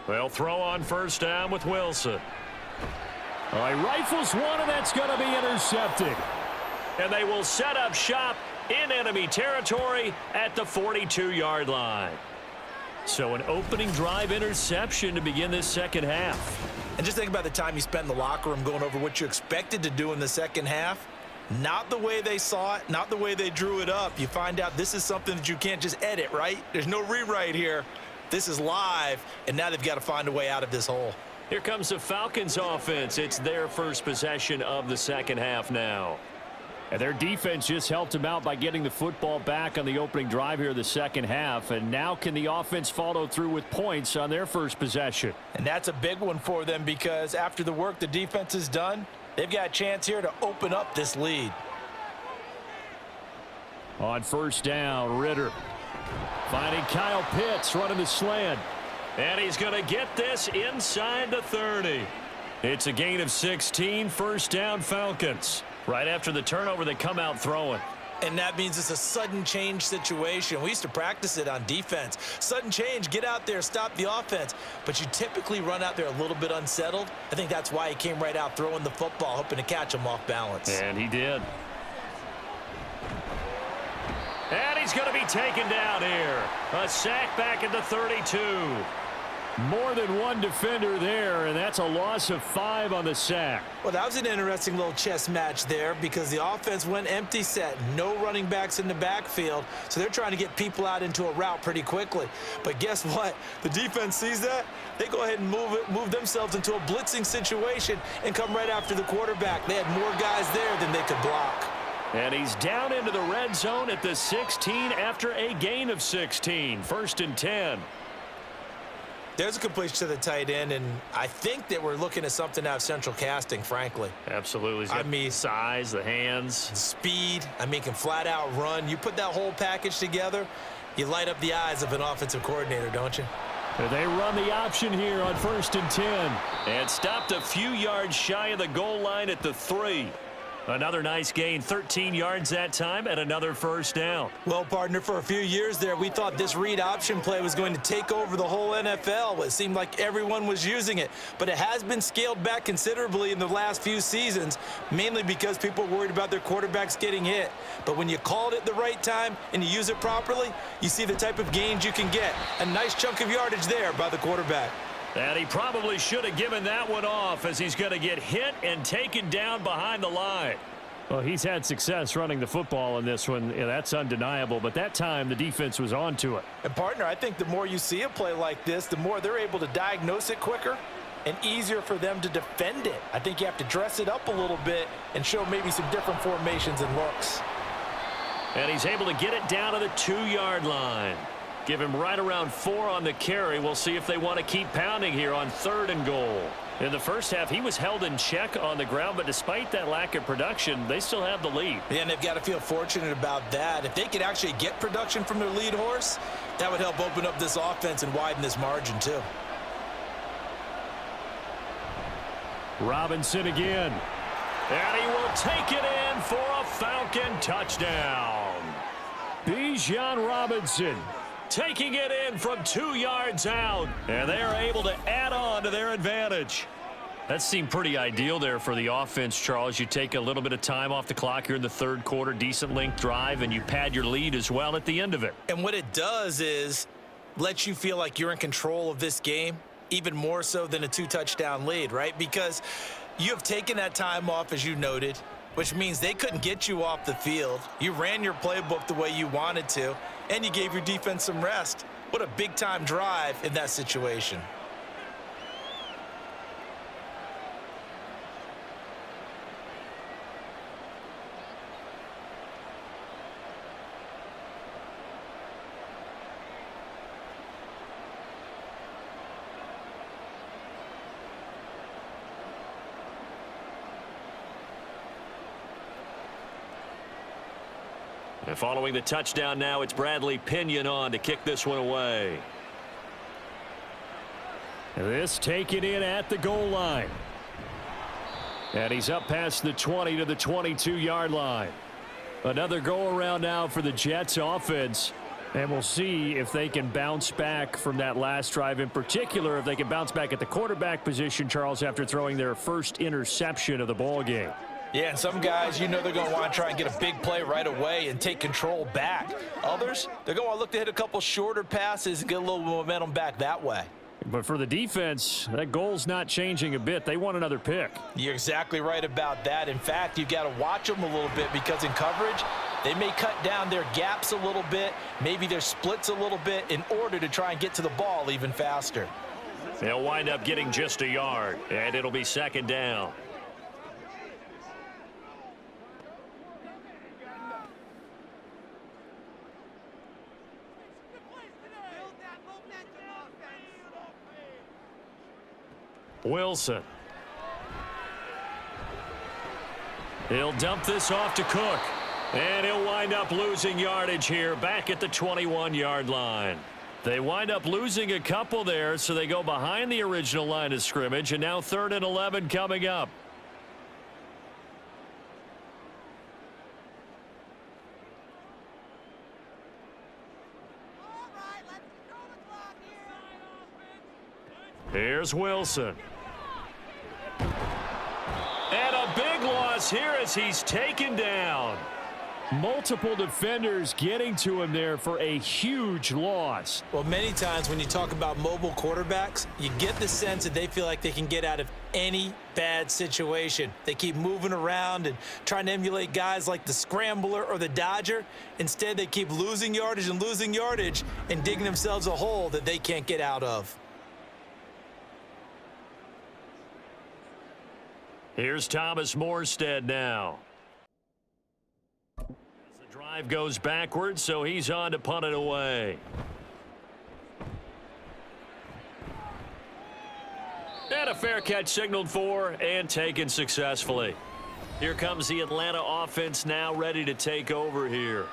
They'll throw on 1st down with Wilson. All right, rifles one, and that's going to be intercepted. And they will set up shop in enemy territory at the 42-yard line. So an opening drive interception to begin this second half. And just think about the time you spent in the locker room going over what you expected to do in the second half. Not the way they saw it, not the way they drew it up. You find out this is something that you can't just edit, right? There's no rewrite here. This is live, and now they've got to find a way out of this hole. Here comes the Falcons offense. It's their first possession of the second half now. And their defense just helped them out by getting the football back on the opening drive here in the second half. And now can the offense follow through with points on their first possession? And that's a big one for them because after the work the defense has done, they've got a chance here to open up this lead. On 1st down, Ritter finding Kyle Pitts running the slant. And he's going to get this inside the 30. It's a gain of 16, 1st down Falcons. Right after the turnover, they come out throwing. And that means it's a sudden change situation. We used to practice it on defense. Sudden change, get out there, stop the offense. But you typically run out there a little bit unsettled. I think that's why he came right out throwing the football, hoping to catch him off balance. And he did. And he's going to be taken down here. A sack back at the 32. More than one defender there, and that's a loss of 5 on the sack. Well, that was an interesting little chess match there because the offense went empty set. No running backs in the backfield, so they're trying to get people out into a route pretty quickly. But guess what? The defense sees that. They go ahead and move themselves into a blitzing situation and come right after the quarterback. They had more guys there than they could block. And he's down into the red zone at the 16 after a gain of 16. 1st and 10. There's a completion to the tight end, and I think that we're looking at something out of central casting, frankly. Absolutely. I mean, size, the hands. Speed. I mean, can flat out run. You put that whole package together, you light up the eyes of an offensive coordinator, don't you? They run the option here on 1st and 10. And stopped a few yards shy of the goal line at the 3. Another nice gain, 13 yards that time, and another first down. Well, partner, for a few years there, we thought this read option play was going to take over the whole NFL. It seemed like everyone was using it, but it has been scaled back considerably in the last few seasons, mainly because people are worried about their quarterbacks getting hit. But when you call it at the right time and you use it properly, you see the type of gains you can get. A nice chunk of yardage there by the quarterback. And he probably should have given that one off, as he's going to get hit and taken down behind the line. Well, he's had success running the football in this one. Yeah, that's undeniable. But that time, the defense was on to it. And, partner, I think the more you see a play like this, the more they're able to diagnose it quicker and easier for them to defend it. I think you have to dress it up a little bit and show maybe some different formations and looks. And he's able to get it down to the 2-yard line. Give him right around 4 on the carry. We'll see if they want to keep pounding here on 3rd and goal. In the first half, he was held in check on the ground, but despite that lack of production, they still have the lead. Yeah, and they've got to feel fortunate about that. If they could actually get production from their lead horse, that would help open up this offense and widen this margin too. Robinson again. And he will take it in for a Falcon touchdown. Bijan Robinson taking it in from 2 yards out, and they are able to add on to their advantage. That seemed pretty ideal there for the offense, Charles. You take a little bit of time off the clock here in the 3rd quarter, decent length drive, and you pad your lead as well at the end of it. And what it does is let you feel like you're in control of this game, even more so than a 2-touchdown lead, right? Because you have taken that time off, as you noted, which means they couldn't get you off the field. You ran your playbook the way you wanted to, and you gave your defense some rest. What a big-time drive in that situation. And following the touchdown now, it's Bradley Pinion on to kick this one away. This taken in at the goal line. And he's up past the 20 to the 22-yard line. Another go-around now for the Jets offense. And we'll see if they can bounce back from that last drive, in particular if they can bounce back at the quarterback position, Charles, after throwing their first interception of the ball game. Yeah, and some guys, you know, they're going to want to try and get a big play right away and take control back. Others, they're going to want to look to hit a couple shorter passes and get a little momentum back that way. But for the defense, that goal's not changing a bit. They want another pick. You're exactly right about that. In fact, you've got to watch them a little bit, because in coverage, they may cut down their gaps a little bit, maybe their splits a little bit, in order to try and get to the ball even faster. They'll wind up getting just a yard, and it'll be 2nd down. Wilson. He'll dump this off to Cook. And he'll wind up losing yardage here back at the 21-yard line. They wind up losing a couple there, so they go behind the original line of scrimmage, and now 3rd and 11 coming up. Here's Wilson. And a big loss here as he's taken down. Multiple defenders getting to him there for a huge loss. Well, many times when you talk about mobile quarterbacks, you get the sense that they feel like they can get out of any bad situation. They keep moving around and trying to emulate guys like the Scrambler or the Dodger. Instead, they keep losing yardage and digging themselves a hole that they can't get out of. Here's Thomas Morstead now. The drive goes backwards, so he's on to punt it away. And a fair catch signaled for and taken successfully. Here comes the Atlanta offense now ready to take over here.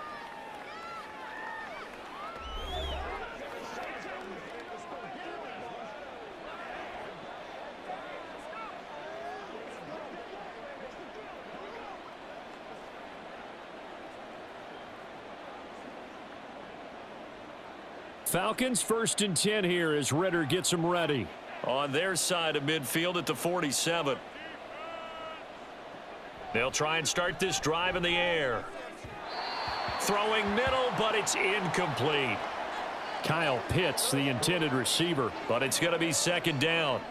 Falcons 1st and 10 here as Ritter gets them ready. On their side of midfield at the 47. They'll try and start this drive in the air. Throwing middle, but it's incomplete. Kyle Pitts, the intended receiver, but it's going to be 2nd down.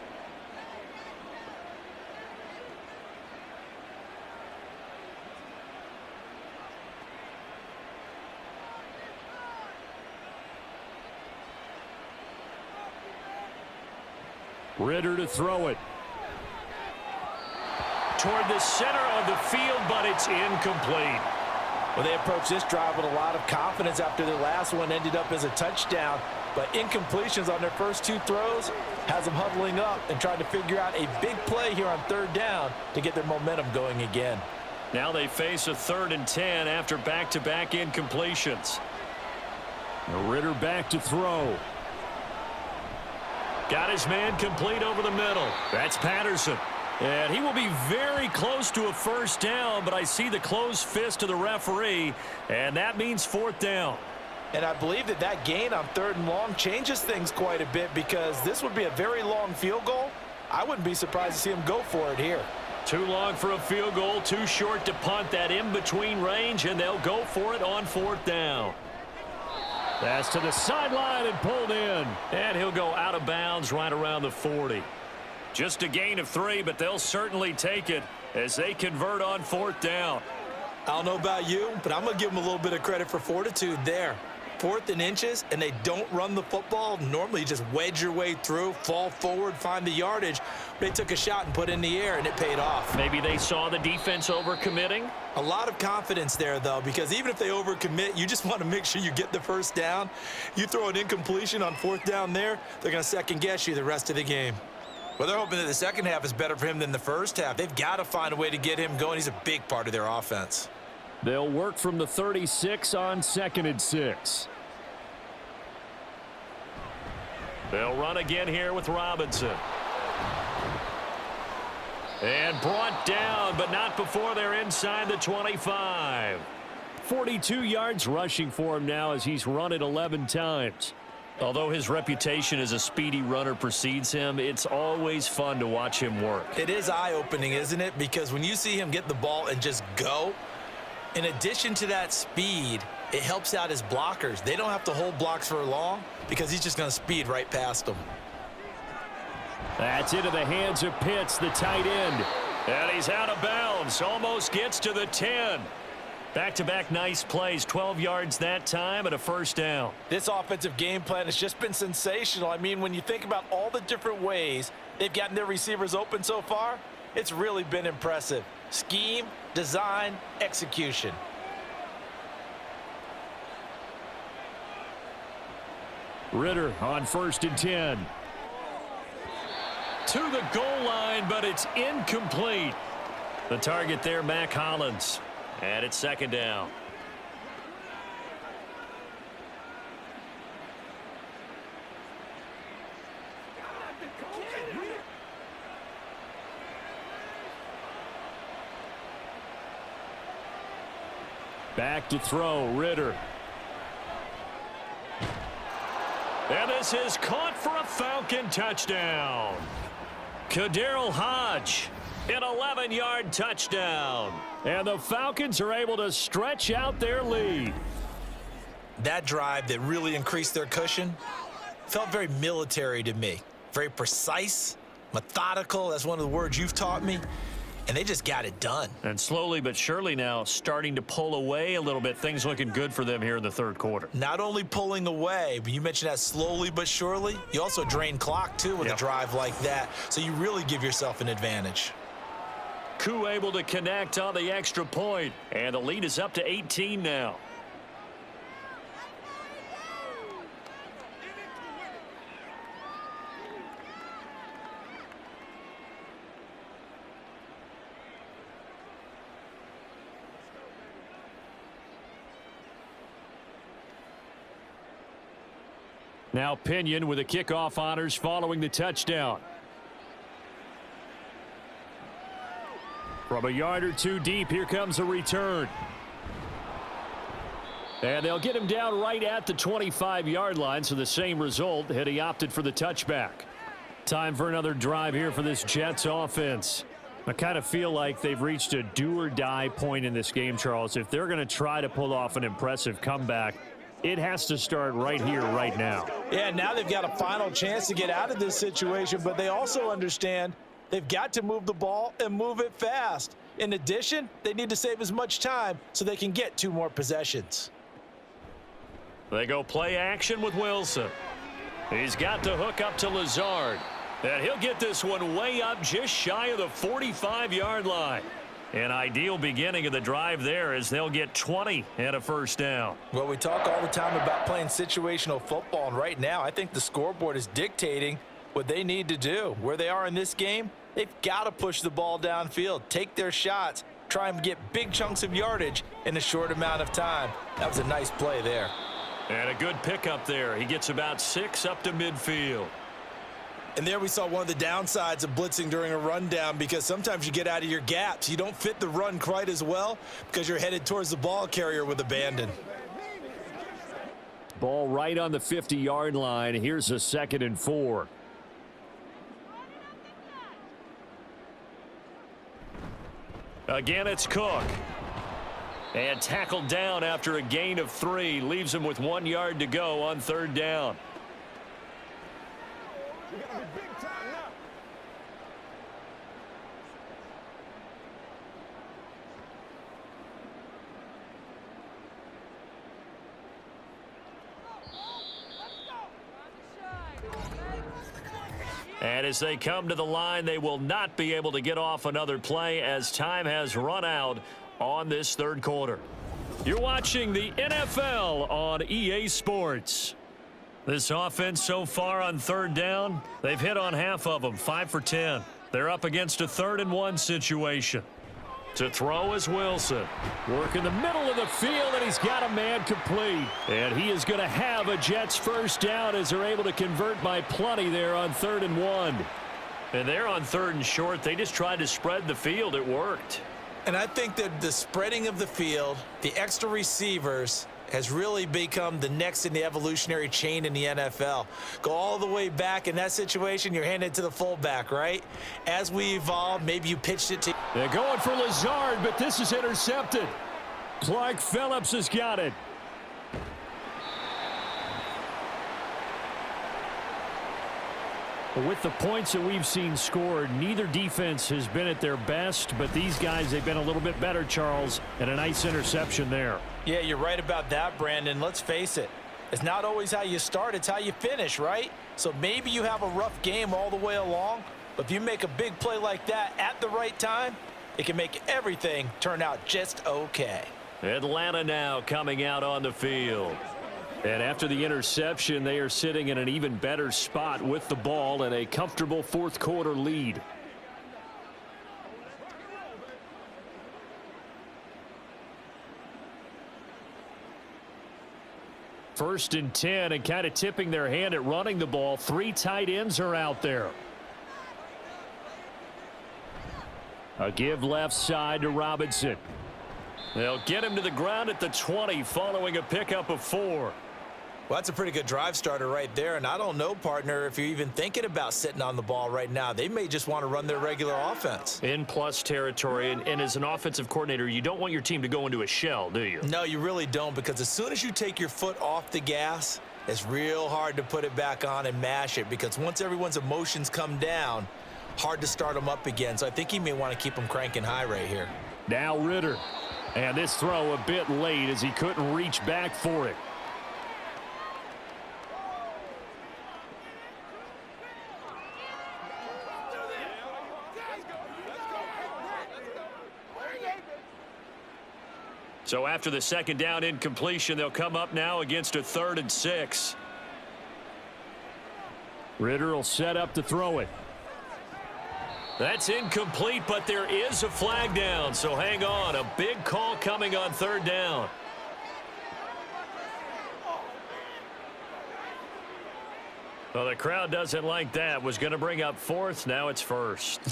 Ritter to throw it. Toward the center of the field, but it's incomplete. Well, they approached this drive with a lot of confidence after their last one ended up as a touchdown. But incompletions on their first 2 throws has them huddling up and trying to figure out a big play here on 3rd down to get their momentum going again. Now they face a 3rd and 10 after back-to-back incompletions. Ritter back to throw. Got his man complete over the middle. That's Patterson. And he will be very close to a 1st down, but I see the closed fist of the referee, and that means 4th down. And I believe that gain on 3rd and long changes things quite a bit because this would be a very long field goal. I wouldn't be surprised to see him go for it here. Too long for a field goal, too short to punt that in-between range, and they'll go for it on 4th down. That's to the sideline and pulled in. And he'll go out of bounds right around the 40. Just a gain of 3, but they'll certainly take it as they convert on 4th down. I don't know about you, but I'm going to give them a little bit of credit for fortitude there. 4th and inches, and they don't run the football. Normally, you just wedge your way through, fall forward, find the yardage. They took a shot and put it in the air, and it paid off. Maybe they saw the defense overcommitting. A lot of confidence there, though, because even if they overcommit, you just want to make sure you get the 1st down. You throw an incompletion on 4th down there, they're going to second-guess you the rest of the game. Well, they're hoping that the second half is better for him than the first half. They've got to find a way to get him going. He's a big part of their offense. They'll work from the 36 on 2nd and 6. They'll run again here with Robinson. And brought down, but not before they're inside the 25. 42 yards rushing for him now as he's run it 11 times. Although his reputation as a speedy runner precedes him, it's always fun to watch him work. It is eye-opening, isn't it? Because when you see him get the ball and just go, in addition to that speed, it helps out his blockers. They don't have to hold blocks for long because he's just going to speed right past them. That's into the hands of Pitts, the tight end. And he's out of bounds. Almost gets to the 10. Back-to-back nice plays. 12 yards that time and a 1st down. This offensive game plan has just been sensational. I mean, when you think about all the different ways they've gotten their receivers open so far, it's really been impressive. Scheme, design, execution. Ritter on 1st and 10. To the goal line, but it's incomplete. The target there, Mac Hollins. And it's 2nd down. Back to throw, Ritter. And this is caught for a Falcon touchdown. Kaderil Hodge, an 11-yard touchdown. And the Falcons are able to stretch out their lead. That drive that really increased their cushion felt very military to me. Very precise, methodical. That's one of the words you've taught me. And they just got it done. And slowly but surely now starting to pull away a little bit. Things looking good for them here in the 3rd quarter. Not only pulling away, but you mentioned that slowly but surely. You also drain clock, too, with a drive like that. So you really give yourself an advantage. Koo able to connect on the extra point. And the lead is up to 18 now. Now Pinion with the kickoff honors following the touchdown. From a yard or two deep, here comes a return. And they'll get him down right at the 25-yard line, so the same result had he opted for the touchback. Time for another drive here for this Jets offense. I kind of feel like they've reached a do-or-die point in this game, Charles. If they're going to try to pull off an impressive comeback, it has to start right here, right now. Yeah, now they've got a final chance to get out of this situation, but they also understand they've got to move the ball and move it fast. In addition, they need to save as much time so they can get 2 more possessions. They go play action with Wilson. He's got to hook up to Lazard. And he'll get this one way up just shy of the 45-yard line. An ideal beginning of the drive there as they'll get 20 and a first down. Well, we talk all the time about playing situational football, and right now I think the scoreboard is dictating what they need to do. Where they are in this game, they've got to push the ball downfield, take their shots, try and get big chunks of yardage in a short amount of time. That was a nice play there. And a good pickup there. He gets about 6 up to midfield. And there we saw one of the downsides of blitzing during a rundown, because sometimes you get out of your gaps. You don't fit the run quite as well because you're headed towards the ball carrier with abandon. Ball right on the 50-yard line. Here's a 2nd and 4. Again, it's Cook. And tackled down after a gain of 3. Leaves him with 1 yard to go on 3rd down. We gotta be big time now. And as they come to the line, they will not be able to get off another play as time has run out on this 3rd quarter. You're watching the NFL on EA Sports. This offense so far on 3rd down, they've hit on half of them, 5 for 10. They're up against a 3rd and 1 situation. To throw is Wilson. Work in the middle of the field, and he's got a man complete. And he is going to have a Jets first down as they're able to convert by plenty there on 3rd and 1. And they're on 3rd and short. They just tried to spread the field. It worked. And I think that the spreading of the field, the extra receivers, has really become the next in the evolutionary chain in the NFL. Go all the way back in that situation, you're handed to the fullback, right? As we evolve, maybe you pitched it to... They're going for Lazard, but this is intercepted. Clark Phillips has got it. With the points that we've seen scored, neither defense has been at their best, but these guys, they've been a little bit better, Charles, and a nice interception there. Yeah, you're right about that, Brandon. Let's face it. It's not always how you start, it's how you finish, right? So maybe you have a rough game all the way along, but if you make a big play like that at the right time, it can make everything turn out just okay. Atlanta now coming out on the field. And after the interception, they are sitting in an even better spot with the ball and a comfortable 4th quarter lead. First and 10, and kind of tipping their hand at running the ball. 3 tight ends are out there. A give left side to Robinson. They'll get him to the ground at the 20 following a pickup of 4. Well, that's a pretty good drive starter right there, and I don't know, partner, if you're even thinking about sitting on the ball right now. They may just want to run their regular offense. In plus territory, and as an offensive coordinator, you don't want your team to go into a shell, do you? No, you really don't, because as soon as you take your foot off the gas, it's real hard to put it back on and mash it, because once everyone's emotions come down, hard to start them up again. So I think he may want to keep them cranking high right here. Now Ritter. And this throw a bit late as he couldn't reach back for it. So after the 2nd down incompletion, they'll come up now against a 3rd and 6. Ritter will set up to throw it. That's incomplete, but there is a flag down, so hang on. A big call coming on 3rd down. Well, the crowd doesn't like that. Was going to bring up fourth. Now it's first.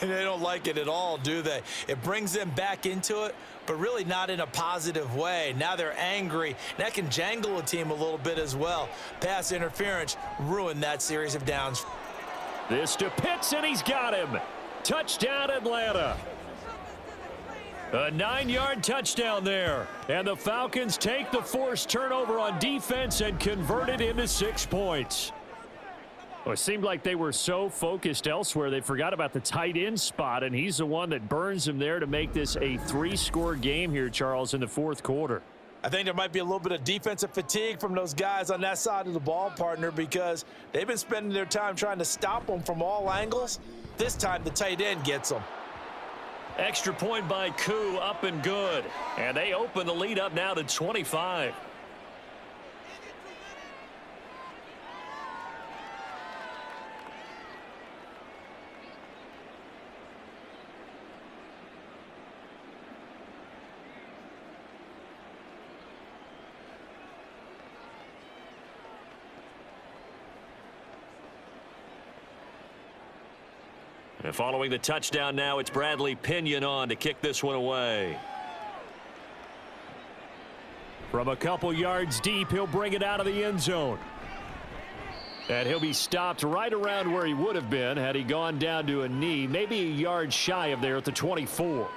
They don't like it at all, do they? It brings them back into it, but really not in a positive way. Now they're angry. That can jangle a team a little bit as well. Pass interference ruined that series of downs. This to Pitts, and he's got him. Touchdown, Atlanta. A 9-yard touchdown there. And the Falcons take the forced turnover on defense and convert it into 6 points. Well, it seemed like they were so focused elsewhere, they forgot about the tight end spot, and he's the one that burns them there to make this a 3-score game here, Charles, in the fourth quarter. I think there might be a little bit of defensive fatigue from those guys on that side of the ball, partner, because they've been spending their time trying to stop them from all angles. This time, the tight end gets them. Extra point by Koo, up and good. And they open the lead up now to 25. And following the touchdown now, it's Bradley Pinion on to kick this one away. From a couple yards deep, he'll bring it out of the end zone. And he'll be stopped right around where he would have been had he gone down to a knee, maybe a yard shy of there at the 24.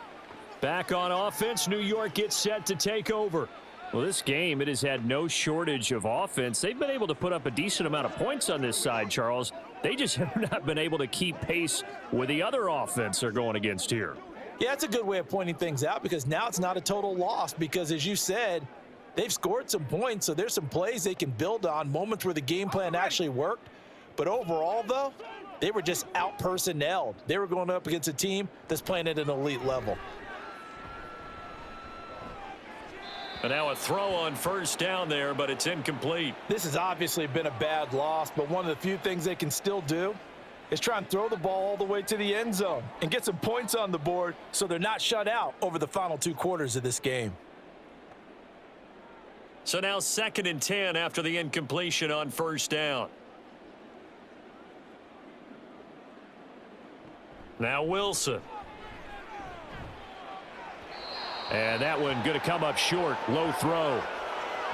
Back on offense, New York gets set to take over. Well, this game, it has had no shortage of offense. They've been able to put up a decent amount of points on this side, Charles. They just have not been able to keep pace with the other offense they're going against here. Yeah, that's a good way of pointing things out, because now it's not a total loss, because as you said, they've scored some points, so there's some plays they can build on, moments where the game plan actually worked. But overall, though, they were just out-personnelled. They were going up against a team that's playing at an elite level. And now a throw on first down there, but it's incomplete. This has obviously been a bad loss, but one of the few things they can still do is try and throw the ball all the way to the end zone and get some points on the board so they're not shut out over the final 2 quarters of this game. So now 2nd and 10 after the incompletion on first down. Now Wilson. And that one going to come up short. Low throw.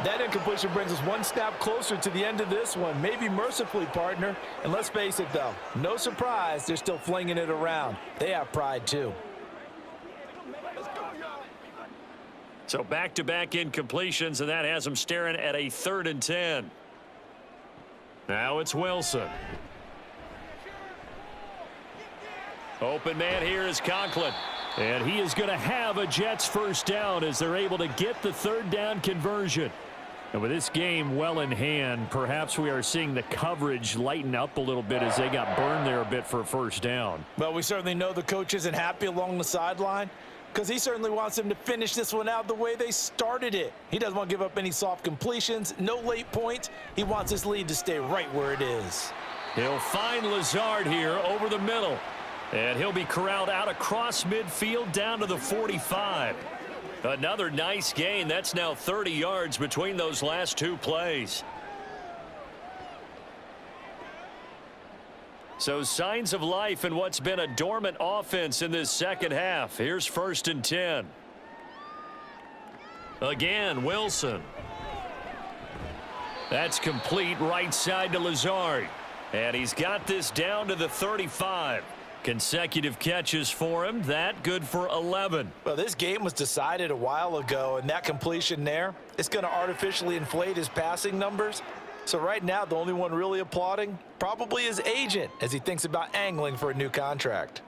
That incompletion brings us one step closer to the end of this one. Maybe mercifully, partner. And let's face it, though, no surprise, they're still flinging it around. They have pride, too. So back-to-back incompletions, and that has them staring at a 3rd and 10. Now it's Wilson. Open man here is Conklin. And he is going to have a Jets first down as they're able to get the 3rd down conversion. And with this game well in hand, perhaps we are seeing the coverage lighten up a little bit as they got burned there a bit for a first down. Well, we certainly know the coach isn't happy along the sideline, because he certainly wants them to finish this one out the way they started it. He doesn't want to give up any soft completions, no late points. He wants his lead to stay right where it is. He'll find Lazard here over the middle. And he'll be corralled out across midfield down to the 45. Another nice gain. That's now 30 yards between those last 2 plays. So signs of life in what's been a dormant offense in this second half. Here's 1st and 10. Again, Wilson. That's complete right side to Lazard. And he's got this down to the 35. Consecutive catches for him. That good for 11. Well, this game was decided a while ago, and that completion there, it's going to artificially inflate his passing numbers. So right now, the only one really applauding probably his agent as he thinks about angling for a new contract.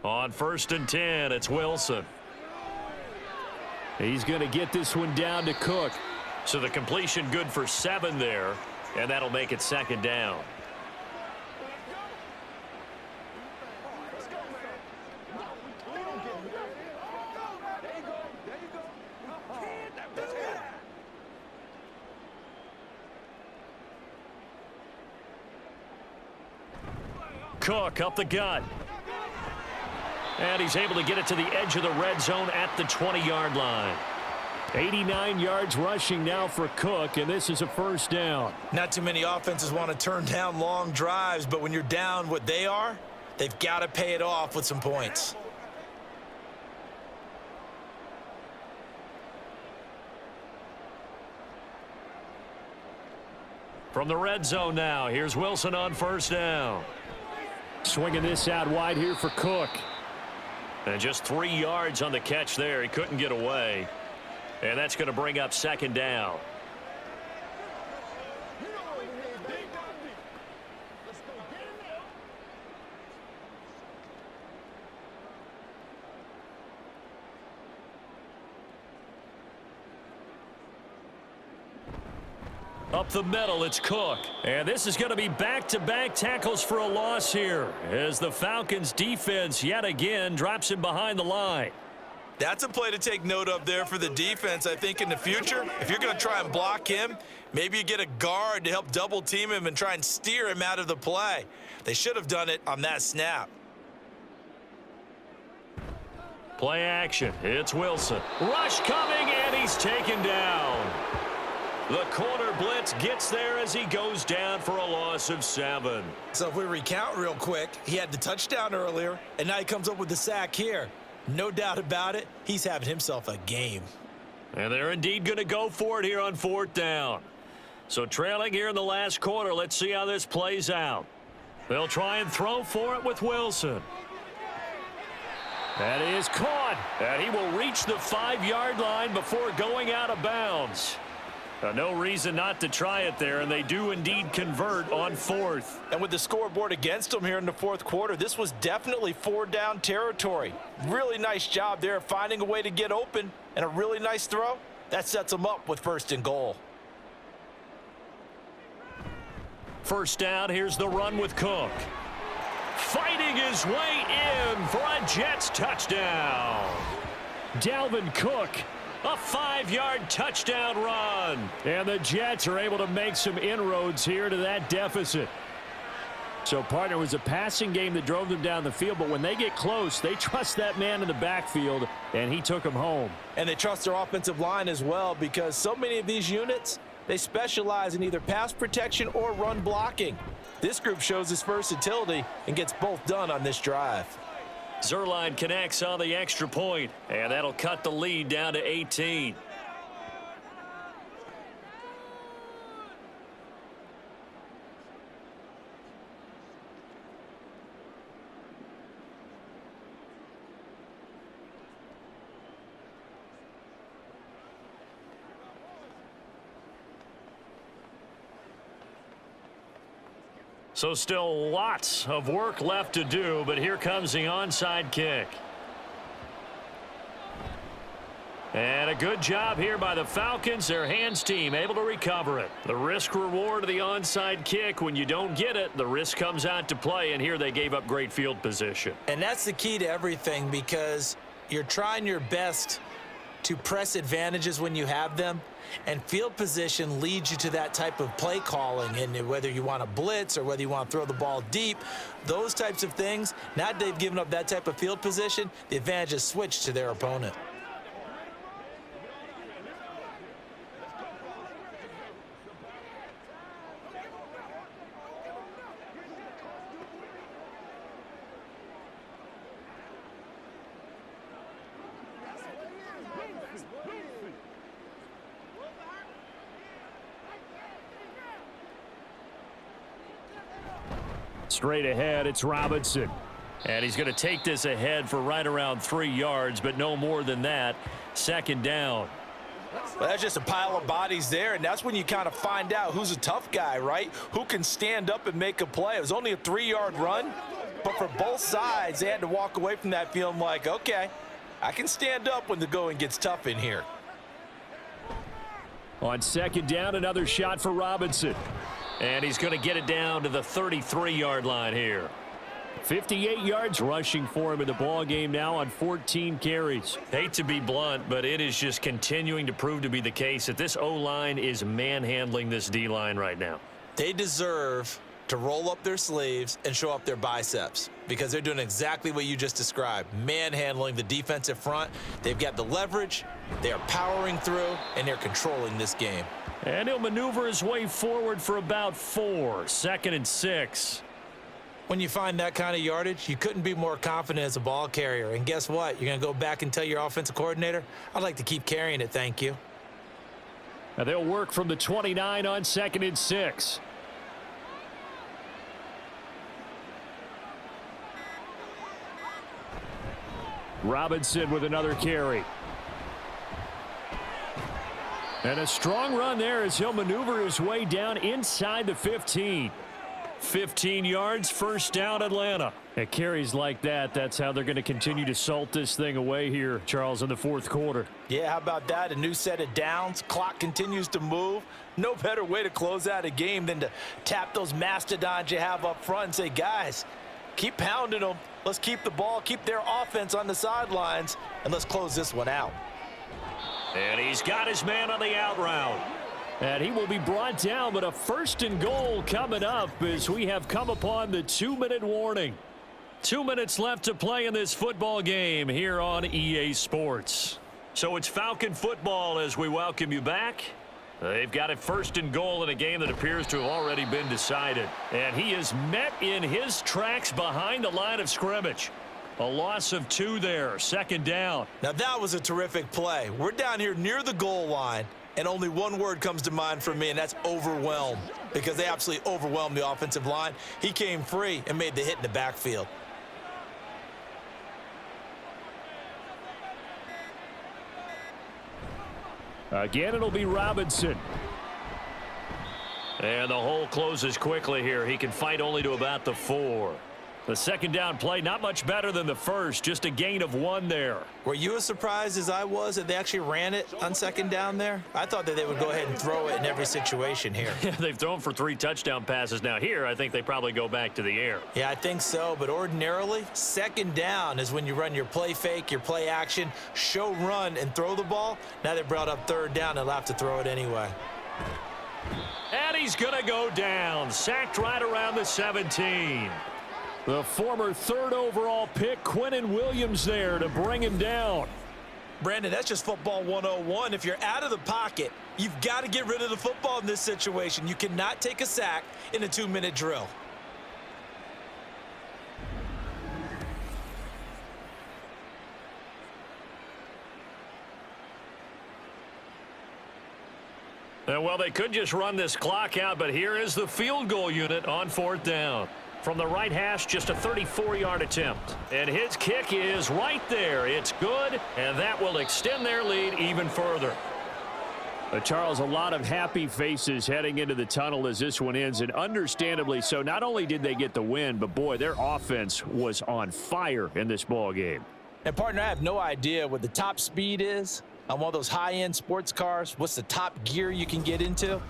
On 1st and 10, it's Wilson. He's going to get this one down to Cook. So the completion good for 7 there, and that'll make it 2nd down. Cook up the gut. And he's able to get it to the edge of the red zone at the 20-yard line. 89 yards rushing now for Cook, and this is a first down. Not too many offenses want to turn down long drives, but when you're down what they are, they've got to pay it off with some points. From the red zone now, here's Wilson on first down. Swinging this out wide here for Cook. And just 3 yards on the catch there. He couldn't get away. And that's going to bring up second down. Up the middle, it's Cook. And this is going to be back-to-back tackles for a loss here as the Falcons defense yet again drops him behind the line. That's a play to take note of there for the defense. I think in the future, if you're going to try and block him, maybe you get a guard to help double team him and try and steer him out of the play. They should have done it on that snap. Play action. It's Wilson. Rush coming, and he's taken down. The corner blitz gets there as he goes down for a loss of 7. So if we recount real quick, he had the touchdown earlier, and now he comes up with the sack here. No doubt about it, he's having himself a game. And they're indeed going to go for it here on 4th down. So trailing here in the last quarter, let's see how this plays out. They'll try and throw for it with Wilson. That is caught, and he will reach the 5-yard line before going out of bounds. No reason not to try it there, and they do indeed convert on 4th. And with the scoreboard against them here in the 4th quarter, this was definitely 4-down territory. Really nice job there finding a way to get open, and a really nice throw. That sets them up with 1st and goal. First down, here's the run with Cook. Fighting his way in for a Jets touchdown. Dalvin Cook. A 5-yard touchdown run. And the Jets are able to make some inroads here to that deficit. So, partner, it was a passing game that drove them down the field, but when they get close, they trust that man in the backfield, and he took them home. And they trust their offensive line as well, because so many of these units, they specialize in either pass protection or run blocking. This group shows its versatility and gets both done on this drive. Zerline connects on the extra point, and that'll cut the lead down to 18. So still lots of work left to do, but here comes the onside kick. And a good job here by the Falcons, their hands team, able to recover it. The risk reward of the onside kick, when you don't get it, the risk comes out to play, and here they gave up great field position. And that's the key to everything, because you're trying your best to press advantages when you have them, and field position leads you to that type of play calling. And whether you want to blitz or whether you want to throw the ball deep, those types of things, now that they've given up that type of field position, the advantage is switched to their opponent. Straight ahead, it's Robinson. And he's going to take this ahead for right around 3 yards, but no more than that. Second down. Well, that's just a pile of bodies there, and that's when you kind of find out who's a tough guy, right? Who can stand up and make a play. It was only a 3-yard run, but for both sides, they had to walk away from that feeling like, okay, I can stand up when the going gets tough in here. On second down, another shot for Robinson. And he's going to get it down to the 33-yard line here. 58 yards rushing for him in the ball game now on 14 carries. Hate to be blunt, but it is just continuing to prove to be the case that this O-line is manhandling this D-line right now. They deserve to roll up their sleeves and show up their biceps because they're doing exactly what you just described, manhandling the defensive front. They've got the leverage, they are powering through, and they're controlling this game. And he'll maneuver his way forward for about 4, 2nd and 6. When you find that kind of yardage, you couldn't be more confident as a ball carrier. And guess what? You're going to go back and tell your offensive coordinator, I'd like to keep carrying it, thank you. Now they'll work from the 29 on 2nd and 6. Robinson with another carry. And a strong run there as he'll maneuver his way down inside the 15. 15 yards, first down, Atlanta. At carries like that, that's how they're going to continue to salt this thing away here, Charles, in the 4th quarter. Yeah, how about that? A new set of downs. Clock continues to move. No better way to close out a game than to tap those mastodons you have up front and say, guys, keep pounding them. Let's keep the ball, keep their offense on the sidelines, and let's close this one out. And he's got his man on the out route. And he will be brought down, but a 1st and goal coming up as we have come upon the 2-minute warning. 2 minutes left to play in this football game here on EA Sports. So it's Falcon football as we welcome you back. They've got it 1st and goal in a game that appears to have already been decided. And he is met in his tracks behind the line of scrimmage. A loss of 2 there, 2nd down. Now that was a terrific play. We're down here near the goal line, and only one word comes to mind for me, and that's overwhelmed, because they absolutely overwhelmed the offensive line. He came free and made the hit in the backfield. Again, it'll be Robinson. And the hole closes quickly here. He can fight only to about the 4. The 2nd down play, not much better than the first, just a gain of 1 there. Were you as surprised as I was that they actually ran it on 2nd down there? I thought that they would go ahead and throw it in every situation here. Yeah, they've thrown for 3 touchdown passes. Now here, I think they probably go back to the air. Yeah, I think so, but ordinarily, 2nd down is when you run your play fake, your play action, show run, and throw the ball. Now they brought up 3rd down, they'll have to throw it anyway. And he's going to go down, sacked right around the 17. The former 3rd overall pick, Quinnen Williams, there to bring him down. Brandon, that's just football 101. If you're out of the pocket, you've got to get rid of the football in this situation. You cannot take a sack in a 2-minute drill. Well, they could just run this clock out, but here is the field goal unit on 4th down. From the right hash, just a 34-yard attempt. And his kick is right there. It's good, and that will extend their lead even further. Charles, a lot of happy faces heading into the tunnel as this one ends, and understandably so. Not only did they get the win, but, boy, their offense was on fire in this ball game. And, partner, I have no idea what the top speed is on one of those high-end sports cars. What's the top gear you can get into?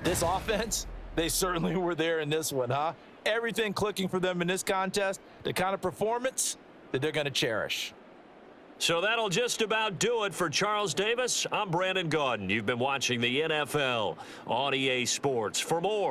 This offense, they certainly were there in this one, huh? Everything clicking for them in this contest, the kind of performance that they're going to cherish. So that'll just about do it for Charles Davis. I'm Brandon Gaudin. You've been watching the NFL on EA Sports. For more